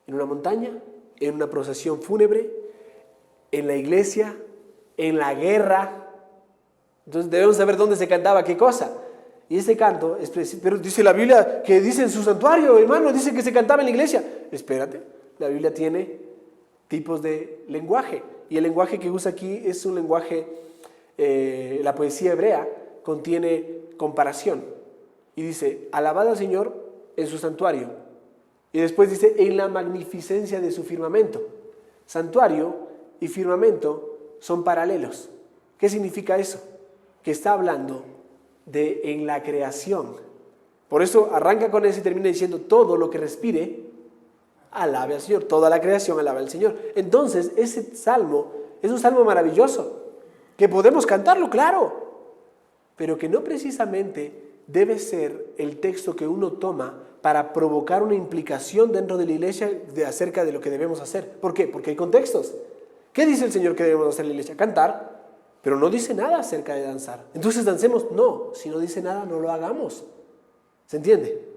en una montaña, en una procesión fúnebre, en la iglesia, en la guerra. Entonces debemos saber dónde se cantaba qué cosa. Y ese canto, pero dice la Biblia que dice en su santuario, hermano, dice que se cantaba en la iglesia. Espérate, la Biblia tiene tipos de lenguaje. Y el lenguaje que usa aquí es un lenguaje, la poesía hebrea contiene comparación. Y dice, alabad al Señor en su santuario. Y después dice, en la magnificencia de su firmamento. Santuario y firmamento son paralelos. ¿Qué significa eso? Que está hablando de en la creación. Por eso arranca con eso y termina diciendo, todo lo que respire, alabe al Señor, toda la creación alabe al Señor. Entonces, ese salmo es un salmo maravilloso, que podemos cantarlo, claro, pero que no precisamente debe ser el texto que uno toma para provocar una implicación dentro de la iglesia acerca de lo que debemos hacer. ¿Por qué? Porque hay contextos. ¿Qué dice el Señor que debemos hacer en la iglesia? Cantar, pero no dice nada acerca de danzar. Entonces, ¿dancemos? No, si no dice nada, no lo hagamos. ¿Se entiende?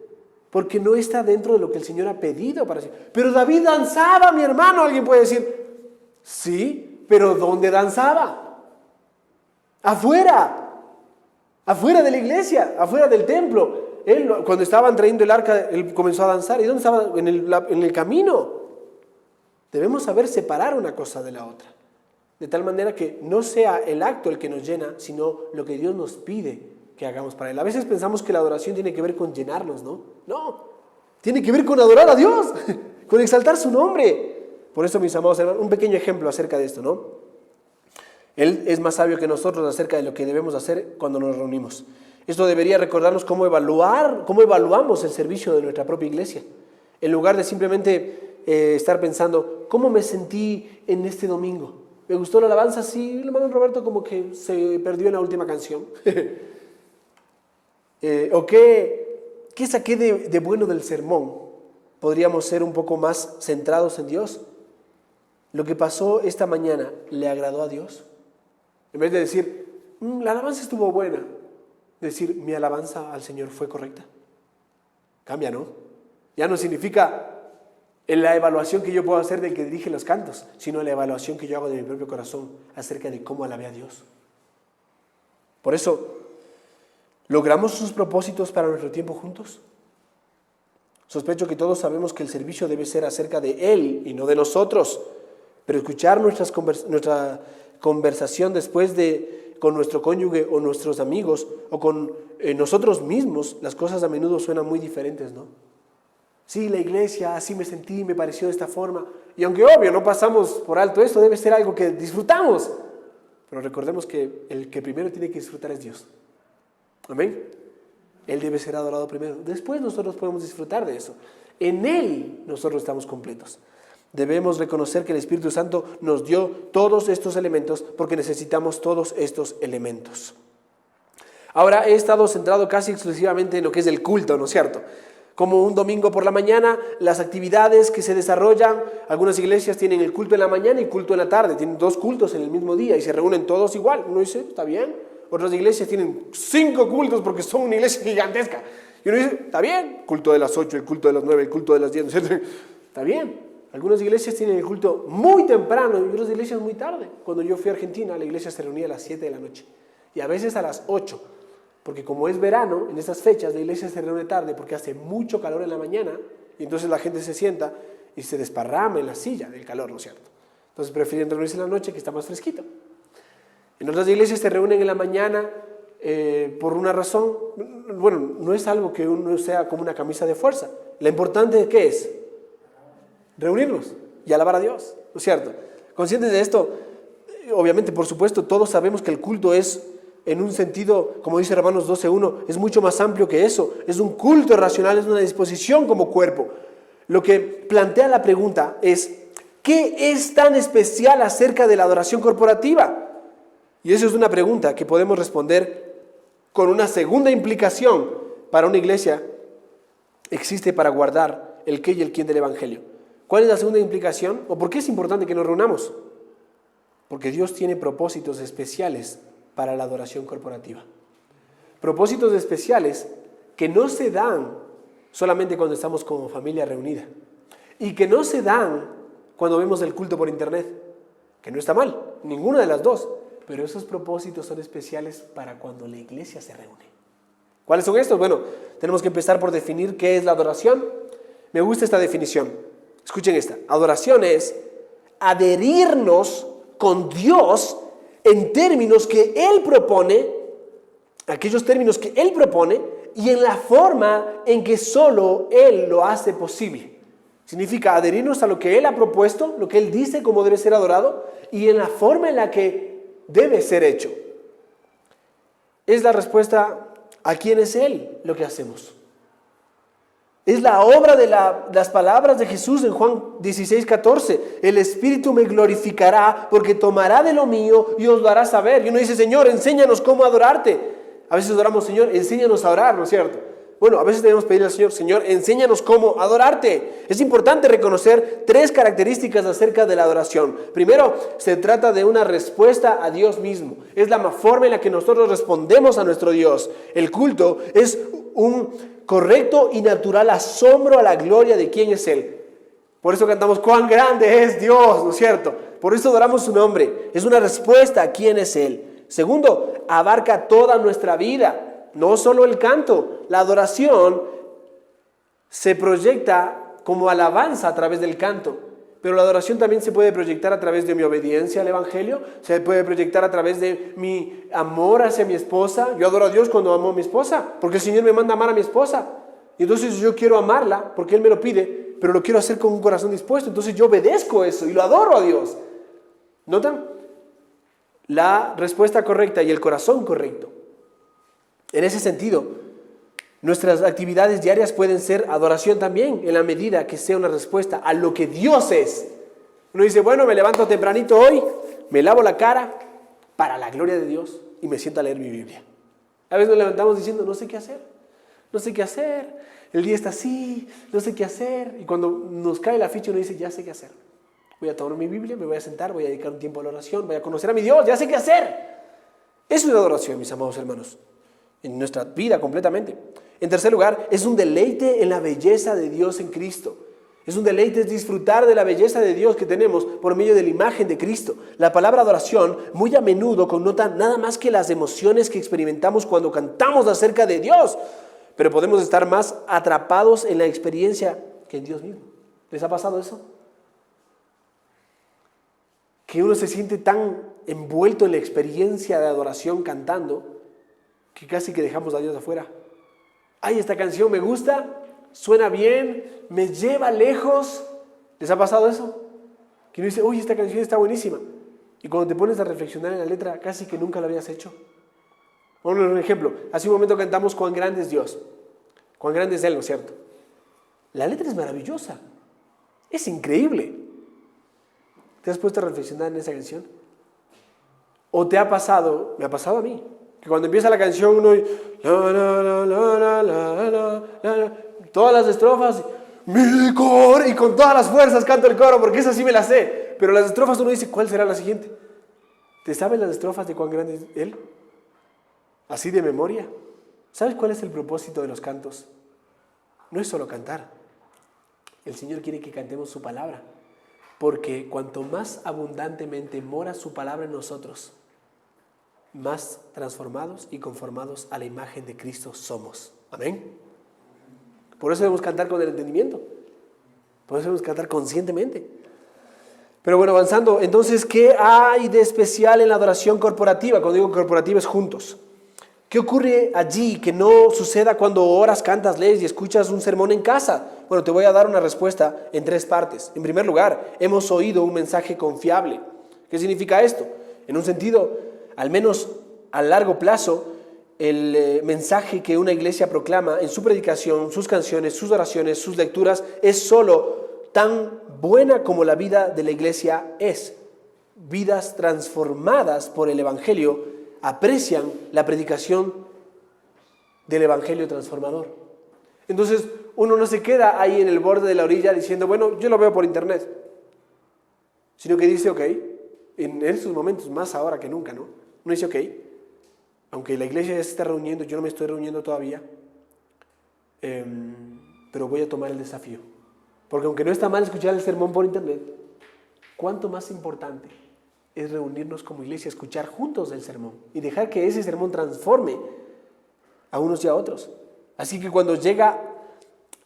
Porque no está dentro de lo que el Señor ha pedido para decir. Pero David danzaba, mi hermano. Alguien puede decir, sí, pero ¿dónde danzaba? Afuera de la iglesia, afuera del templo. Él, cuando estaban trayendo el arca, él comenzó a danzar. ¿Y dónde estaba? En el camino. Debemos saber separar una cosa de la otra. De tal manera que no sea el acto el que nos llena, sino lo que Dios nos pide que hagamos para Él. A veces pensamos que la adoración tiene que ver con llenarnos, ¿no? No, tiene que ver con adorar a Dios, con exaltar su nombre. Por eso, mis amados hermanos, un pequeño ejemplo acerca de esto, ¿no? Él es más sabio que nosotros acerca de lo que debemos hacer cuando nos reunimos. Esto debería recordarnos cómo evaluamos el servicio de nuestra propia iglesia. En lugar de simplemente estar pensando, ¿cómo me sentí en este domingo? ¿Me gustó la alabanza? Sí, el hermano Roberto como que se perdió en la última canción. ¿O qué saqué de bueno del sermón? ¿Podríamos ser un poco más centrados en Dios? ¿Lo que pasó esta mañana le agradó a Dios? En vez de decir, la alabanza estuvo buena, decir, mi alabanza al Señor fue correcta. Cambia, ¿no? Ya no significa en la evaluación que yo puedo hacer del que dirige los cantos, sino la evaluación que yo hago de mi propio corazón acerca de cómo alabé a Dios. Por eso, ¿logramos sus propósitos para nuestro tiempo juntos? Sospecho que todos sabemos que el servicio debe ser acerca de Él y no de nosotros, pero escuchar nuestra conversación después con nuestro cónyuge o nuestros amigos o con nosotros mismos, las cosas a menudo suenan muy diferentes, ¿no? Sí, la iglesia, así me sentí, me pareció de esta forma. Y aunque obvio, no pasamos por alto esto, debe ser algo que disfrutamos. Pero recordemos que el que primero tiene que disfrutar es Dios. Amén. Él debe ser adorado primero. Después nosotros podemos disfrutar de eso. En Él nosotros estamos completos. Debemos reconocer que el Espíritu Santo nos dio todos estos elementos porque necesitamos todos estos elementos. Ahora he estado centrado casi exclusivamente en lo que es el culto, ¿no es cierto? Como un domingo por la mañana, las actividades que se desarrollan, algunas iglesias tienen el culto en la mañana y culto en la tarde, tienen 2 cultos en el mismo día y se reúnen todos igual. Uno dice, está bien. Otras iglesias tienen 5 cultos porque son una iglesia gigantesca. Y uno dice, está bien, culto de las 8, el culto de las 9, el culto de las 10, ¿no es cierto? Está bien. Algunas iglesias tienen el culto muy temprano y otras iglesias muy tarde. Cuando yo fui a Argentina, la iglesia se reunía a las 7 de la noche y a veces a las 8. Porque como es verano, en estas fechas la iglesia se reúne tarde porque hace mucho calor en la mañana y entonces la gente se sienta y se desparrama en la silla del calor, ¿no es cierto? Entonces prefieren reunirse en la noche que está más fresquito. En otras iglesias se reúnen en la mañana por una razón, bueno, no es algo que uno sea como una camisa de fuerza. Lo importante, ¿qué es? Reunirnos y alabar a Dios, ¿no es cierto? Conscientes de esto, obviamente, por supuesto, todos sabemos que el culto es, en un sentido, como dice Romanos 12:1, es mucho más amplio que eso. Es un culto racional, es una disposición como cuerpo. Lo que plantea la pregunta es, ¿qué es tan especial acerca de la adoración corporativa? Y eso es una pregunta que podemos responder con una segunda implicación para una iglesia. Existe para guardar el qué y el quién del Evangelio. ¿Cuál es la segunda implicación? ¿O por qué es importante que nos reunamos? Porque Dios tiene propósitos especiales para la adoración corporativa. Propósitos especiales que no se dan solamente cuando estamos como familia reunida y que no se dan cuando vemos el culto por internet, que no está mal, ninguna de las dos, pero esos propósitos son especiales para cuando la iglesia se reúne. ¿Cuáles son estos? Bueno, tenemos que empezar por definir qué es la adoración. Me gusta esta definición. Escuchen esta. Adoración es adherirnos con Dios en términos que Él propone, aquellos términos que Él propone y en la forma en que solo Él lo hace posible. Significa adherirnos a lo que Él ha propuesto, lo que Él dice cómo debe ser adorado y en la forma en la que debe ser hecho. Es la respuesta a quién es Él lo que hacemos. Es la obra de las palabras de Jesús en Juan 16:14. El Espíritu me glorificará porque tomará de lo mío y os lo hará saber. Y uno dice, Señor, enséñanos cómo adorarte. A veces oramos, Señor, enséñanos a orar, ¿no es cierto? Bueno, a veces debemos pedirle al Señor, Señor, enséñanos cómo adorarte. Es importante reconocer 3 características acerca de la adoración. Primero, se trata de una respuesta a Dios mismo. Es la forma en la que nosotros respondemos a nuestro Dios. El culto es un correcto y natural asombro a la gloria de quién es Él. Por eso cantamos, cuán grande es Dios, ¿no es cierto? Por eso adoramos su nombre. Es una respuesta a quién es Él. Segundo, abarca toda nuestra vida, no solo el canto. La adoración se proyecta como alabanza a través del canto, pero la adoración también se puede proyectar a través de mi obediencia al Evangelio, se puede proyectar a través de mi amor hacia mi esposa. Yo adoro a Dios cuando amo a mi esposa, porque el Señor me manda a amar a mi esposa. Y entonces yo quiero amarla porque Él me lo pide, pero lo quiero hacer con un corazón dispuesto. Entonces yo obedezco eso y lo adoro a Dios. ¿Notan? La respuesta correcta y el corazón correcto. En ese sentido, nuestras actividades diarias pueden ser adoración también, en la medida que sea una respuesta a lo que Dios es. Uno dice, bueno, me levanto tempranito hoy, me lavo la cara para la gloria de Dios y me siento a leer mi Biblia. A veces nos levantamos diciendo, no sé qué hacer, el día está así, no sé qué hacer. Y cuando nos cae la ficha uno dice, ya sé qué hacer. Voy a tomar mi Biblia, me voy a sentar, voy a dedicar un tiempo a la oración, voy a conocer a mi Dios, ya sé qué hacer. Eso es adoración, mis amados hermanos, en nuestra vida completamente. En tercer lugar, es un deleite en la belleza de Dios en Cristo. Es un deleite, es disfrutar de la belleza de Dios que tenemos por medio de la imagen de Cristo. La palabra adoración muy a menudo connota nada más que las emociones que experimentamos cuando cantamos acerca de Dios, pero podemos estar más atrapados en la experiencia que en Dios mismo. ¿Les ha pasado eso? Que uno se siente tan envuelto en la experiencia de adoración cantando que casi que dejamos a Dios afuera. Ay, esta canción me gusta, suena bien, me lleva lejos. ¿Les ha pasado eso? Que uno dice, uy, esta canción está buenísima. Y cuando te pones a reflexionar en la letra, casi que nunca lo habías hecho. Vamos a ver un ejemplo. Hace un momento cantamos Cuán grande es Dios. Cuán grande es Él, ¿no es cierto? La letra es maravillosa. Es increíble. ¿Te has puesto a reflexionar en esa canción? ¿O te ha pasado, me ha pasado a mí, que cuando empieza la canción uno todas las estrofas, mi coro, y con todas las fuerzas canto el coro, porque esa sí me la sé, pero las estrofas uno dice, ¿cuál será la siguiente? ¿Te sabes las estrofas de Cuán grande es Él? Así de memoria. ¿Sabes cuál es el propósito de los cantos? No es solo cantar. El Señor quiere que cantemos su palabra, porque cuanto más abundantemente mora su palabra en nosotros, más transformados y conformados a la imagen de Cristo somos. Amén. Por eso debemos cantar con el entendimiento. Por eso debemos cantar conscientemente. Pero bueno, avanzando. Entonces, ¿qué hay de especial en la adoración corporativa? Cuando digo corporativa es juntos. ¿Qué ocurre allí que no suceda cuando oras, cantas, lees y escuchas un sermón en casa? Bueno, te voy a dar una respuesta en 3 partes. En primer lugar, hemos oído un mensaje confiable. ¿Qué significa esto? En un sentido, al menos a largo plazo, el mensaje que una iglesia proclama en su predicación, sus canciones, sus oraciones, sus lecturas, es solo tan buena como la vida de la iglesia es. Vidas transformadas por el Evangelio aprecian la predicación del Evangelio transformador. Entonces, uno no se queda ahí en el borde de la orilla diciendo, bueno, yo lo veo por internet. Sino que dice, ok, en estos momentos, más ahora que nunca, ¿no? Uno dice, ok, aunque la iglesia ya se está reuniendo, yo no me estoy reuniendo todavía, pero voy a tomar el desafío. Porque aunque no está mal escuchar el sermón por internet, ¿cuánto más importante es reunirnos como iglesia, escuchar juntos el sermón y dejar que ese sermón transforme a unos y a otros? Así que cuando llega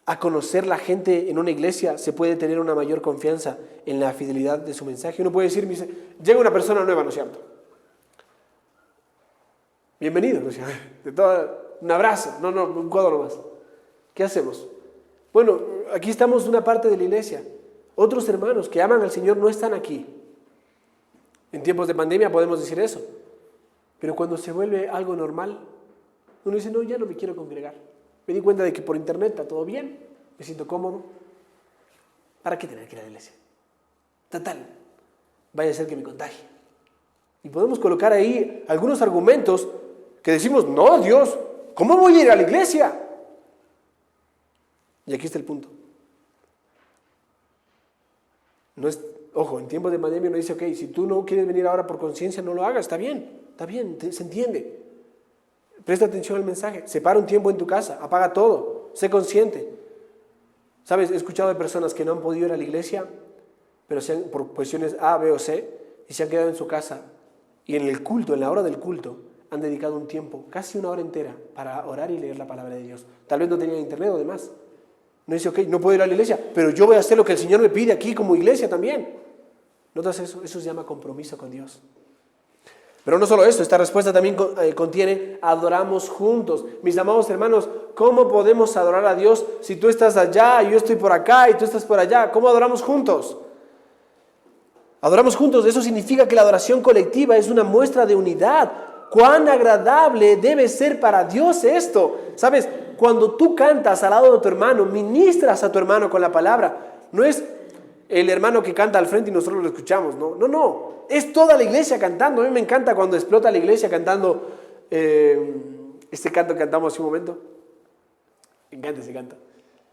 a conocer la gente en una iglesia, se puede tener una mayor confianza en la fidelidad de su mensaje. Uno puede decir, llega una persona nueva, ¿no es cierto? Bienvenido, ¿no es cierto? Un abrazo, un codo nomás. ¿Qué hacemos? Bueno, aquí estamos una parte de la iglesia. Otros hermanos que aman al Señor no están aquí. En tiempos de pandemia podemos decir eso. Pero cuando se vuelve algo normal, uno dice, no, ya no me quiero congregar. Me di cuenta de que por internet está todo bien, me siento cómodo. ¿Para qué tener que ir a la iglesia? Total, vaya a ser que me contagie. Y podemos colocar ahí algunos argumentos que decimos, no, Dios, ¿cómo voy a ir a la iglesia? Y aquí está el punto. No es, ojo, en tiempos de pandemia uno dice, ok, si tú no quieres venir ahora por conciencia, no lo hagas, está bien, se entiende. Presta atención al mensaje, separa un tiempo en tu casa, apaga todo, sé consciente. ¿Sabes? He escuchado de personas que no han podido ir a la iglesia, pero por cuestiones A, B o C, y se han quedado en su casa. Y en el culto, en la hora del culto, han dedicado un tiempo, casi una hora entera, para orar y leer la palabra de Dios. Tal vez no tenían internet o demás. No dice, ok, no puedo ir a la iglesia, pero yo voy a hacer lo que el Señor me pide aquí como iglesia también. ¿Notas eso? Eso se llama compromiso con Dios. Pero no solo eso, esta respuesta también contiene adoramos juntos. Mis amados hermanos, ¿cómo podemos adorar a Dios si tú estás allá y yo estoy por acá y tú estás por allá? ¿Cómo adoramos juntos? Adoramos juntos, eso significa que la adoración colectiva es una muestra de unidad. ¡Cuán agradable debe ser para Dios esto! ¿Sabes? Cuando tú cantas al lado de tu hermano, ministras a tu hermano con la palabra, no es el hermano que canta al frente y nosotros lo escuchamos, no. Es toda la iglesia cantando. A mí me encanta cuando explota la iglesia cantando este canto que cantamos hace un momento. Me encanta ese canto.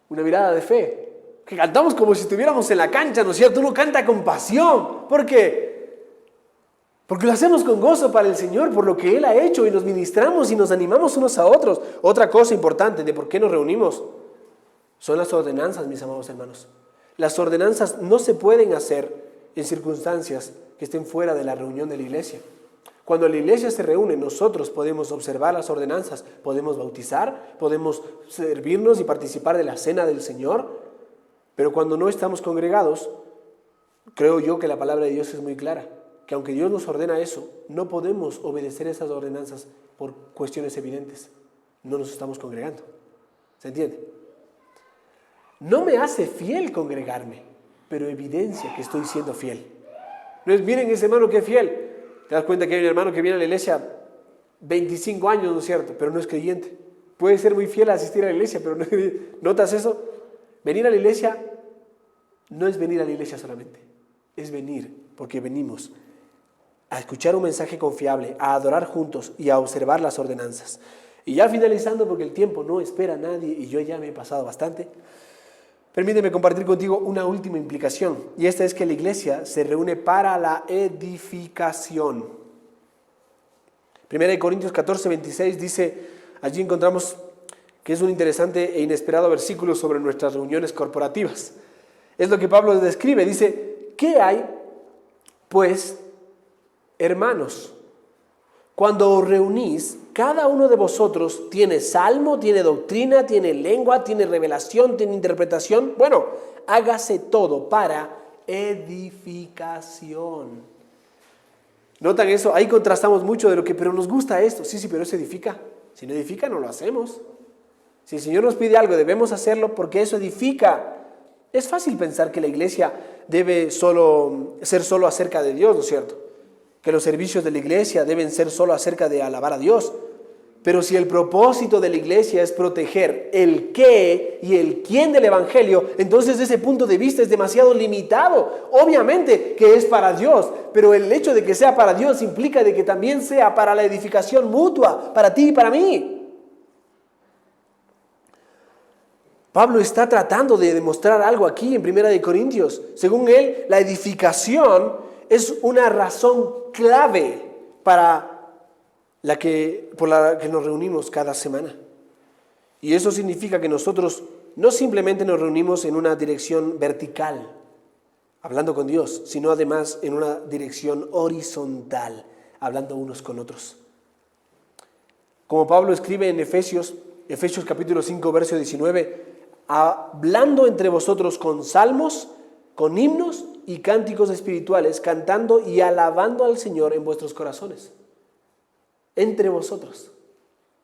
Una mirada de fe. Que cantamos como si estuviéramos en la cancha, ¿no es cierto? Uno canta con pasión. ¿Por qué? Porque lo hacemos con gozo para el Señor, por lo que Él ha hecho, y nos ministramos y nos animamos unos a otros. Otra cosa importante de por qué nos reunimos son las ordenanzas, mis amados hermanos. Las ordenanzas no se pueden hacer en circunstancias que estén fuera de la reunión de la iglesia. Cuando la iglesia se reúne, nosotros podemos observar las ordenanzas, podemos bautizar, podemos servirnos y participar de la cena del Señor, pero cuando no estamos congregados, creo yo que la palabra de Dios es muy clara, que aunque Dios nos ordena eso, no podemos obedecer esas ordenanzas por cuestiones evidentes. No nos estamos congregando. ¿Se entiende? No me hace fiel congregarme, pero evidencia que estoy siendo fiel. No es, miren ese hermano que es fiel. Te das cuenta que hay un hermano que viene a la iglesia 25 años, ¿no es cierto? Pero no es creyente. Puede ser muy fiel a asistir a la iglesia, pero no, ¿notas eso? Venir a la iglesia no es venir a la iglesia solamente. Es venir porque venimos a escuchar un mensaje confiable, a adorar juntos y a observar las ordenanzas. Y ya finalizando, porque el tiempo no espera a nadie y yo ya me he pasado bastante, permíteme compartir contigo una última implicación, y esta es que la iglesia se reúne para la edificación. 1 Corintios 14, 26 dice, allí encontramos que es un interesante e inesperado versículo sobre nuestras reuniones corporativas. Es lo que Pablo describe, dice, ¿qué hay, pues, hermanos? Cuando os reunís, cada uno de vosotros tiene salmo, tiene doctrina, tiene lengua, tiene revelación, tiene interpretación. Bueno, hágase todo para edificación. ¿Notan eso? Ahí contrastamos mucho de lo que, pero nos gusta esto. Sí, pero eso edifica. Si no edifica, no lo hacemos. Si el Señor nos pide algo, debemos hacerlo porque eso edifica. Es fácil pensar que la iglesia debe ser solo acerca de Dios, ¿no es cierto? Que los servicios de la iglesia deben ser solo acerca de alabar a Dios. Pero si el propósito de la iglesia es proteger el qué y el quién del evangelio, entonces ese punto de vista es demasiado limitado. Obviamente que es para Dios, pero el hecho de que sea para Dios implica de que también sea para la edificación mutua, para ti y para mí. Pablo está tratando de demostrar algo aquí en 1 Corintios. Según él, la edificación es una razón clave por la que nos reunimos cada semana. Y eso significa que nosotros no simplemente nos reunimos en una dirección vertical, hablando con Dios, sino además en una dirección horizontal, hablando unos con otros. Como Pablo escribe en Efesios capítulo 5, verso 19, hablando entre vosotros con salmos, con himnos y cánticos espirituales, cantando y alabando al Señor en vuestros corazones. Entre vosotros.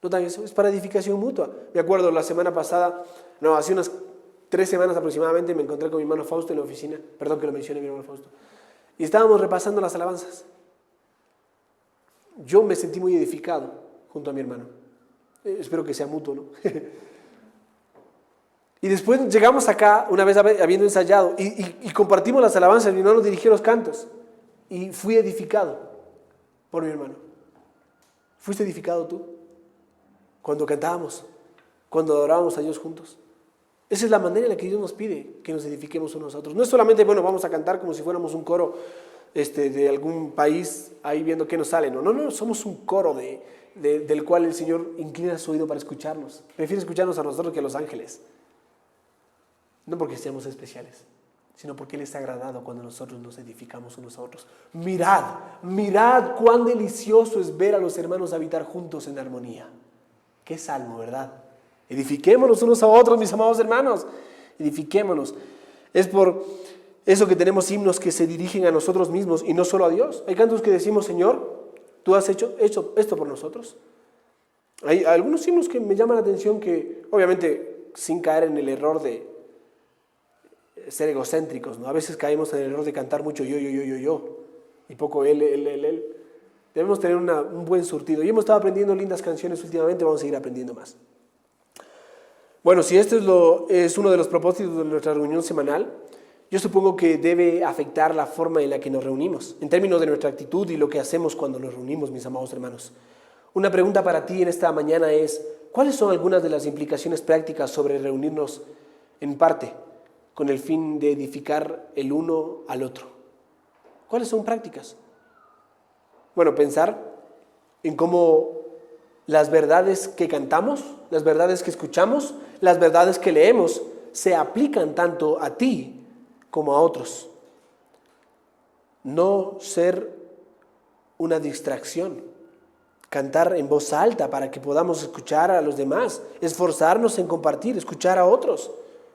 ¿Notan eso? Es para edificación mutua. Me acuerdo la semana pasada, hace unas 3 semanas aproximadamente, me encontré con mi hermano Fausto en la oficina. Perdón que lo mencione, mi hermano Fausto. Y estábamos repasando las alabanzas. Yo me sentí muy edificado junto a mi hermano. Espero que sea mutuo, ¿no? Y después llegamos acá, una vez habiendo ensayado, y compartimos las alabanzas, mi hermano dirigió los cantos, y fui edificado por mi hermano. ¿Fuiste edificado tú? Cuando cantábamos, cuando adorábamos a Dios juntos. Esa es la manera en la que Dios nos pide que nos edifiquemos unos a otros. No es solamente, vamos a cantar como si fuéramos un coro de algún país, ahí viendo qué nos sale. No, somos un coro del cual el Señor inclina su oído para escucharnos. Prefiere escucharnos a nosotros que a los ángeles. No porque seamos especiales, sino porque Él está agradado cuando nosotros nos edificamos unos a otros. Mirad cuán delicioso es ver a los hermanos habitar juntos en armonía. Qué salmo, ¿verdad? Edifiquémonos unos a otros, mis amados hermanos. edifiquémonos. Es por eso que tenemos himnos que se dirigen a nosotros mismos y no solo a Dios. Hay cantos que decimos, Señor, tú has hecho esto por nosotros. Hay algunos himnos que me llaman la atención que, obviamente, sin caer en el error de ser egocéntricos, ¿no? A veces caemos en el error de cantar mucho yo, y poco él. Debemos tener un buen surtido. Y hemos estado aprendiendo lindas canciones últimamente, vamos a seguir aprendiendo más. Bueno, si esto es uno de los propósitos de nuestra reunión semanal, yo supongo que debe afectar la forma en la que nos reunimos, en términos de nuestra actitud y lo que hacemos cuando nos reunimos, mis amados hermanos. Una pregunta para ti en esta mañana es, ¿cuáles son algunas de las implicaciones prácticas sobre reunirnos en parte con el fin de edificar el uno al otro? ¿Cuáles son prácticas? Bueno, pensar en cómo las verdades que cantamos, las verdades que escuchamos, las verdades que leemos se aplican tanto a ti como a otros. No ser una distracción. Cantar en voz alta para que podamos escuchar a los demás, esforzarnos en compartir, escuchar a otros.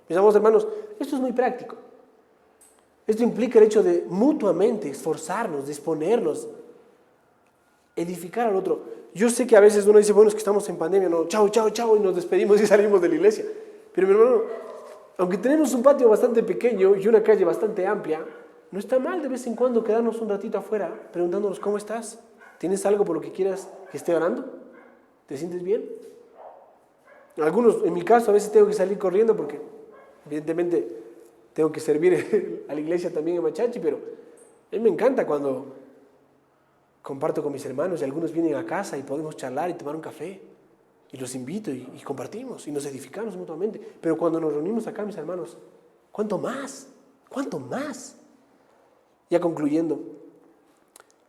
Mis amados hermanos, esto es muy práctico. Esto implica el hecho de mutuamente esforzarnos, disponernos, edificar al otro. Yo sé que a veces uno dice, bueno, es que estamos en pandemia, no, chao, y nos despedimos y salimos de la iglesia. Pero mi hermano, aunque tenemos un patio bastante pequeño y una calle bastante amplia, no está mal de vez en cuando quedarnos un ratito afuera preguntándonos, ¿cómo estás? ¿Tienes algo por lo que quieras que esté orando? ¿Te sientes bien? Algunos, en mi caso, a veces tengo que salir corriendo porque evidentemente tengo que servir a la iglesia también en Machachi, pero a mí me encanta cuando comparto con mis hermanos y algunos vienen a casa y podemos charlar y tomar un café y los invito y compartimos y nos edificamos mutuamente. Pero cuando nos reunimos acá, mis hermanos, ¿cuánto más? ¿Cuánto más? Ya concluyendo,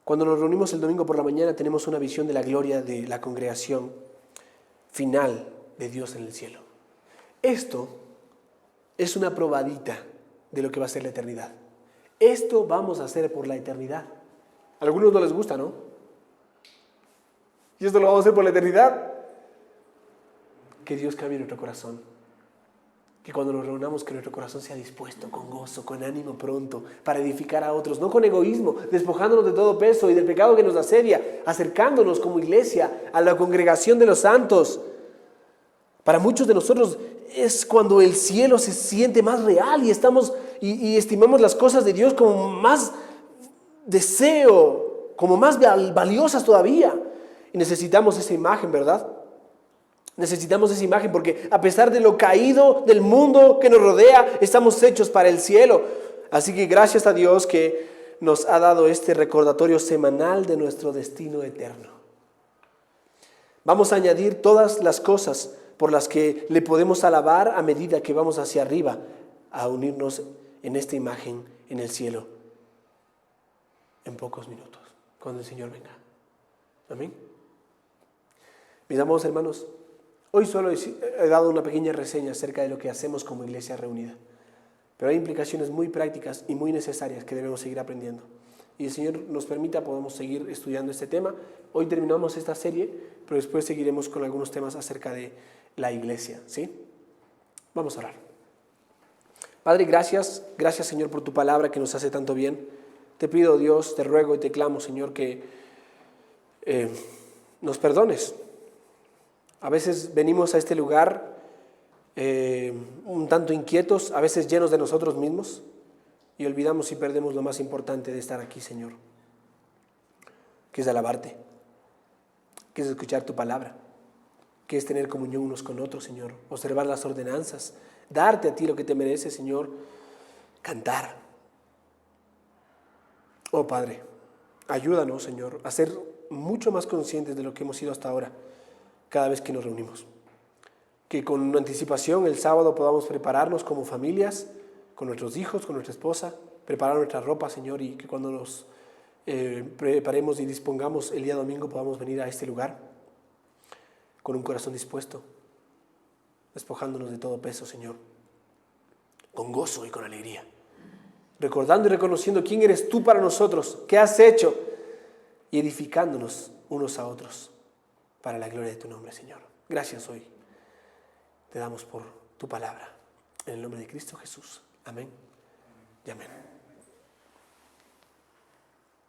cuando nos reunimos el domingo por la mañana tenemos una visión de la gloria de la congregación final de Dios en el cielo. Esto es una probadita de lo que va a ser la eternidad. Esto vamos a hacer por la eternidad. A algunos no les gusta, ¿no? Y esto lo vamos a hacer por la eternidad. Que Dios cambie nuestro corazón. Que cuando nos reunamos, que nuestro corazón sea dispuesto, con gozo, con ánimo pronto, para edificar a otros, no con egoísmo, despojándonos de todo peso y del pecado que nos asedia, acercándonos como iglesia a la congregación de los santos. Para muchos de nosotros es cuando el cielo se siente más real y estimamos las cosas de Dios como más deseo, como más valiosas todavía. Y necesitamos esa imagen, ¿verdad? Necesitamos esa imagen porque a pesar de lo caído del mundo que nos rodea, estamos hechos para el cielo. Así que gracias a Dios que nos ha dado este recordatorio semanal de nuestro destino eterno. Vamos a añadir todas las cosas por las que le podemos alabar a medida que vamos hacia arriba a unirnos en esta imagen en el cielo en pocos minutos, cuando el Señor venga. Amén. Mis amados hermanos, hoy solo he dado una pequeña reseña acerca de lo que hacemos como iglesia reunida, pero hay implicaciones muy prácticas y muy necesarias que debemos seguir aprendiendo. Y el Señor nos permita, podemos seguir estudiando este tema. Hoy terminamos esta serie, pero después seguiremos con algunos temas acerca de la iglesia, ¿sí? Vamos a orar. Padre, gracias Señor por tu palabra que nos hace tanto bien. Te pido, Dios, te ruego y te clamo, Señor, que nos perdones. A veces venimos a este lugar un tanto inquietos, a veces llenos de nosotros mismos, y olvidamos y perdemos lo más importante de estar aquí, Señor, que es alabarte, que es escuchar tu palabra, que es tener comunión unos con otros, Señor, observar las ordenanzas, darte a ti lo que te mereces, Señor, cantar. Oh Padre, ayúdanos, Señor, a ser mucho más conscientes de lo que hemos sido hasta ahora, cada vez que nos reunimos. Que con anticipación el sábado podamos prepararnos como familias, con nuestros hijos, con nuestra esposa, preparar nuestra ropa, Señor, y que cuando nos preparemos y dispongamos el día domingo podamos venir a este lugar con un corazón dispuesto, despojándonos de todo peso, Señor, con gozo y con alegría, recordando y reconociendo quién eres tú para nosotros, qué has hecho, y edificándonos unos a otros para la gloria de tu nombre, Señor. Gracias hoy te damos por tu palabra. En el nombre de Cristo Jesús. Amén y amén.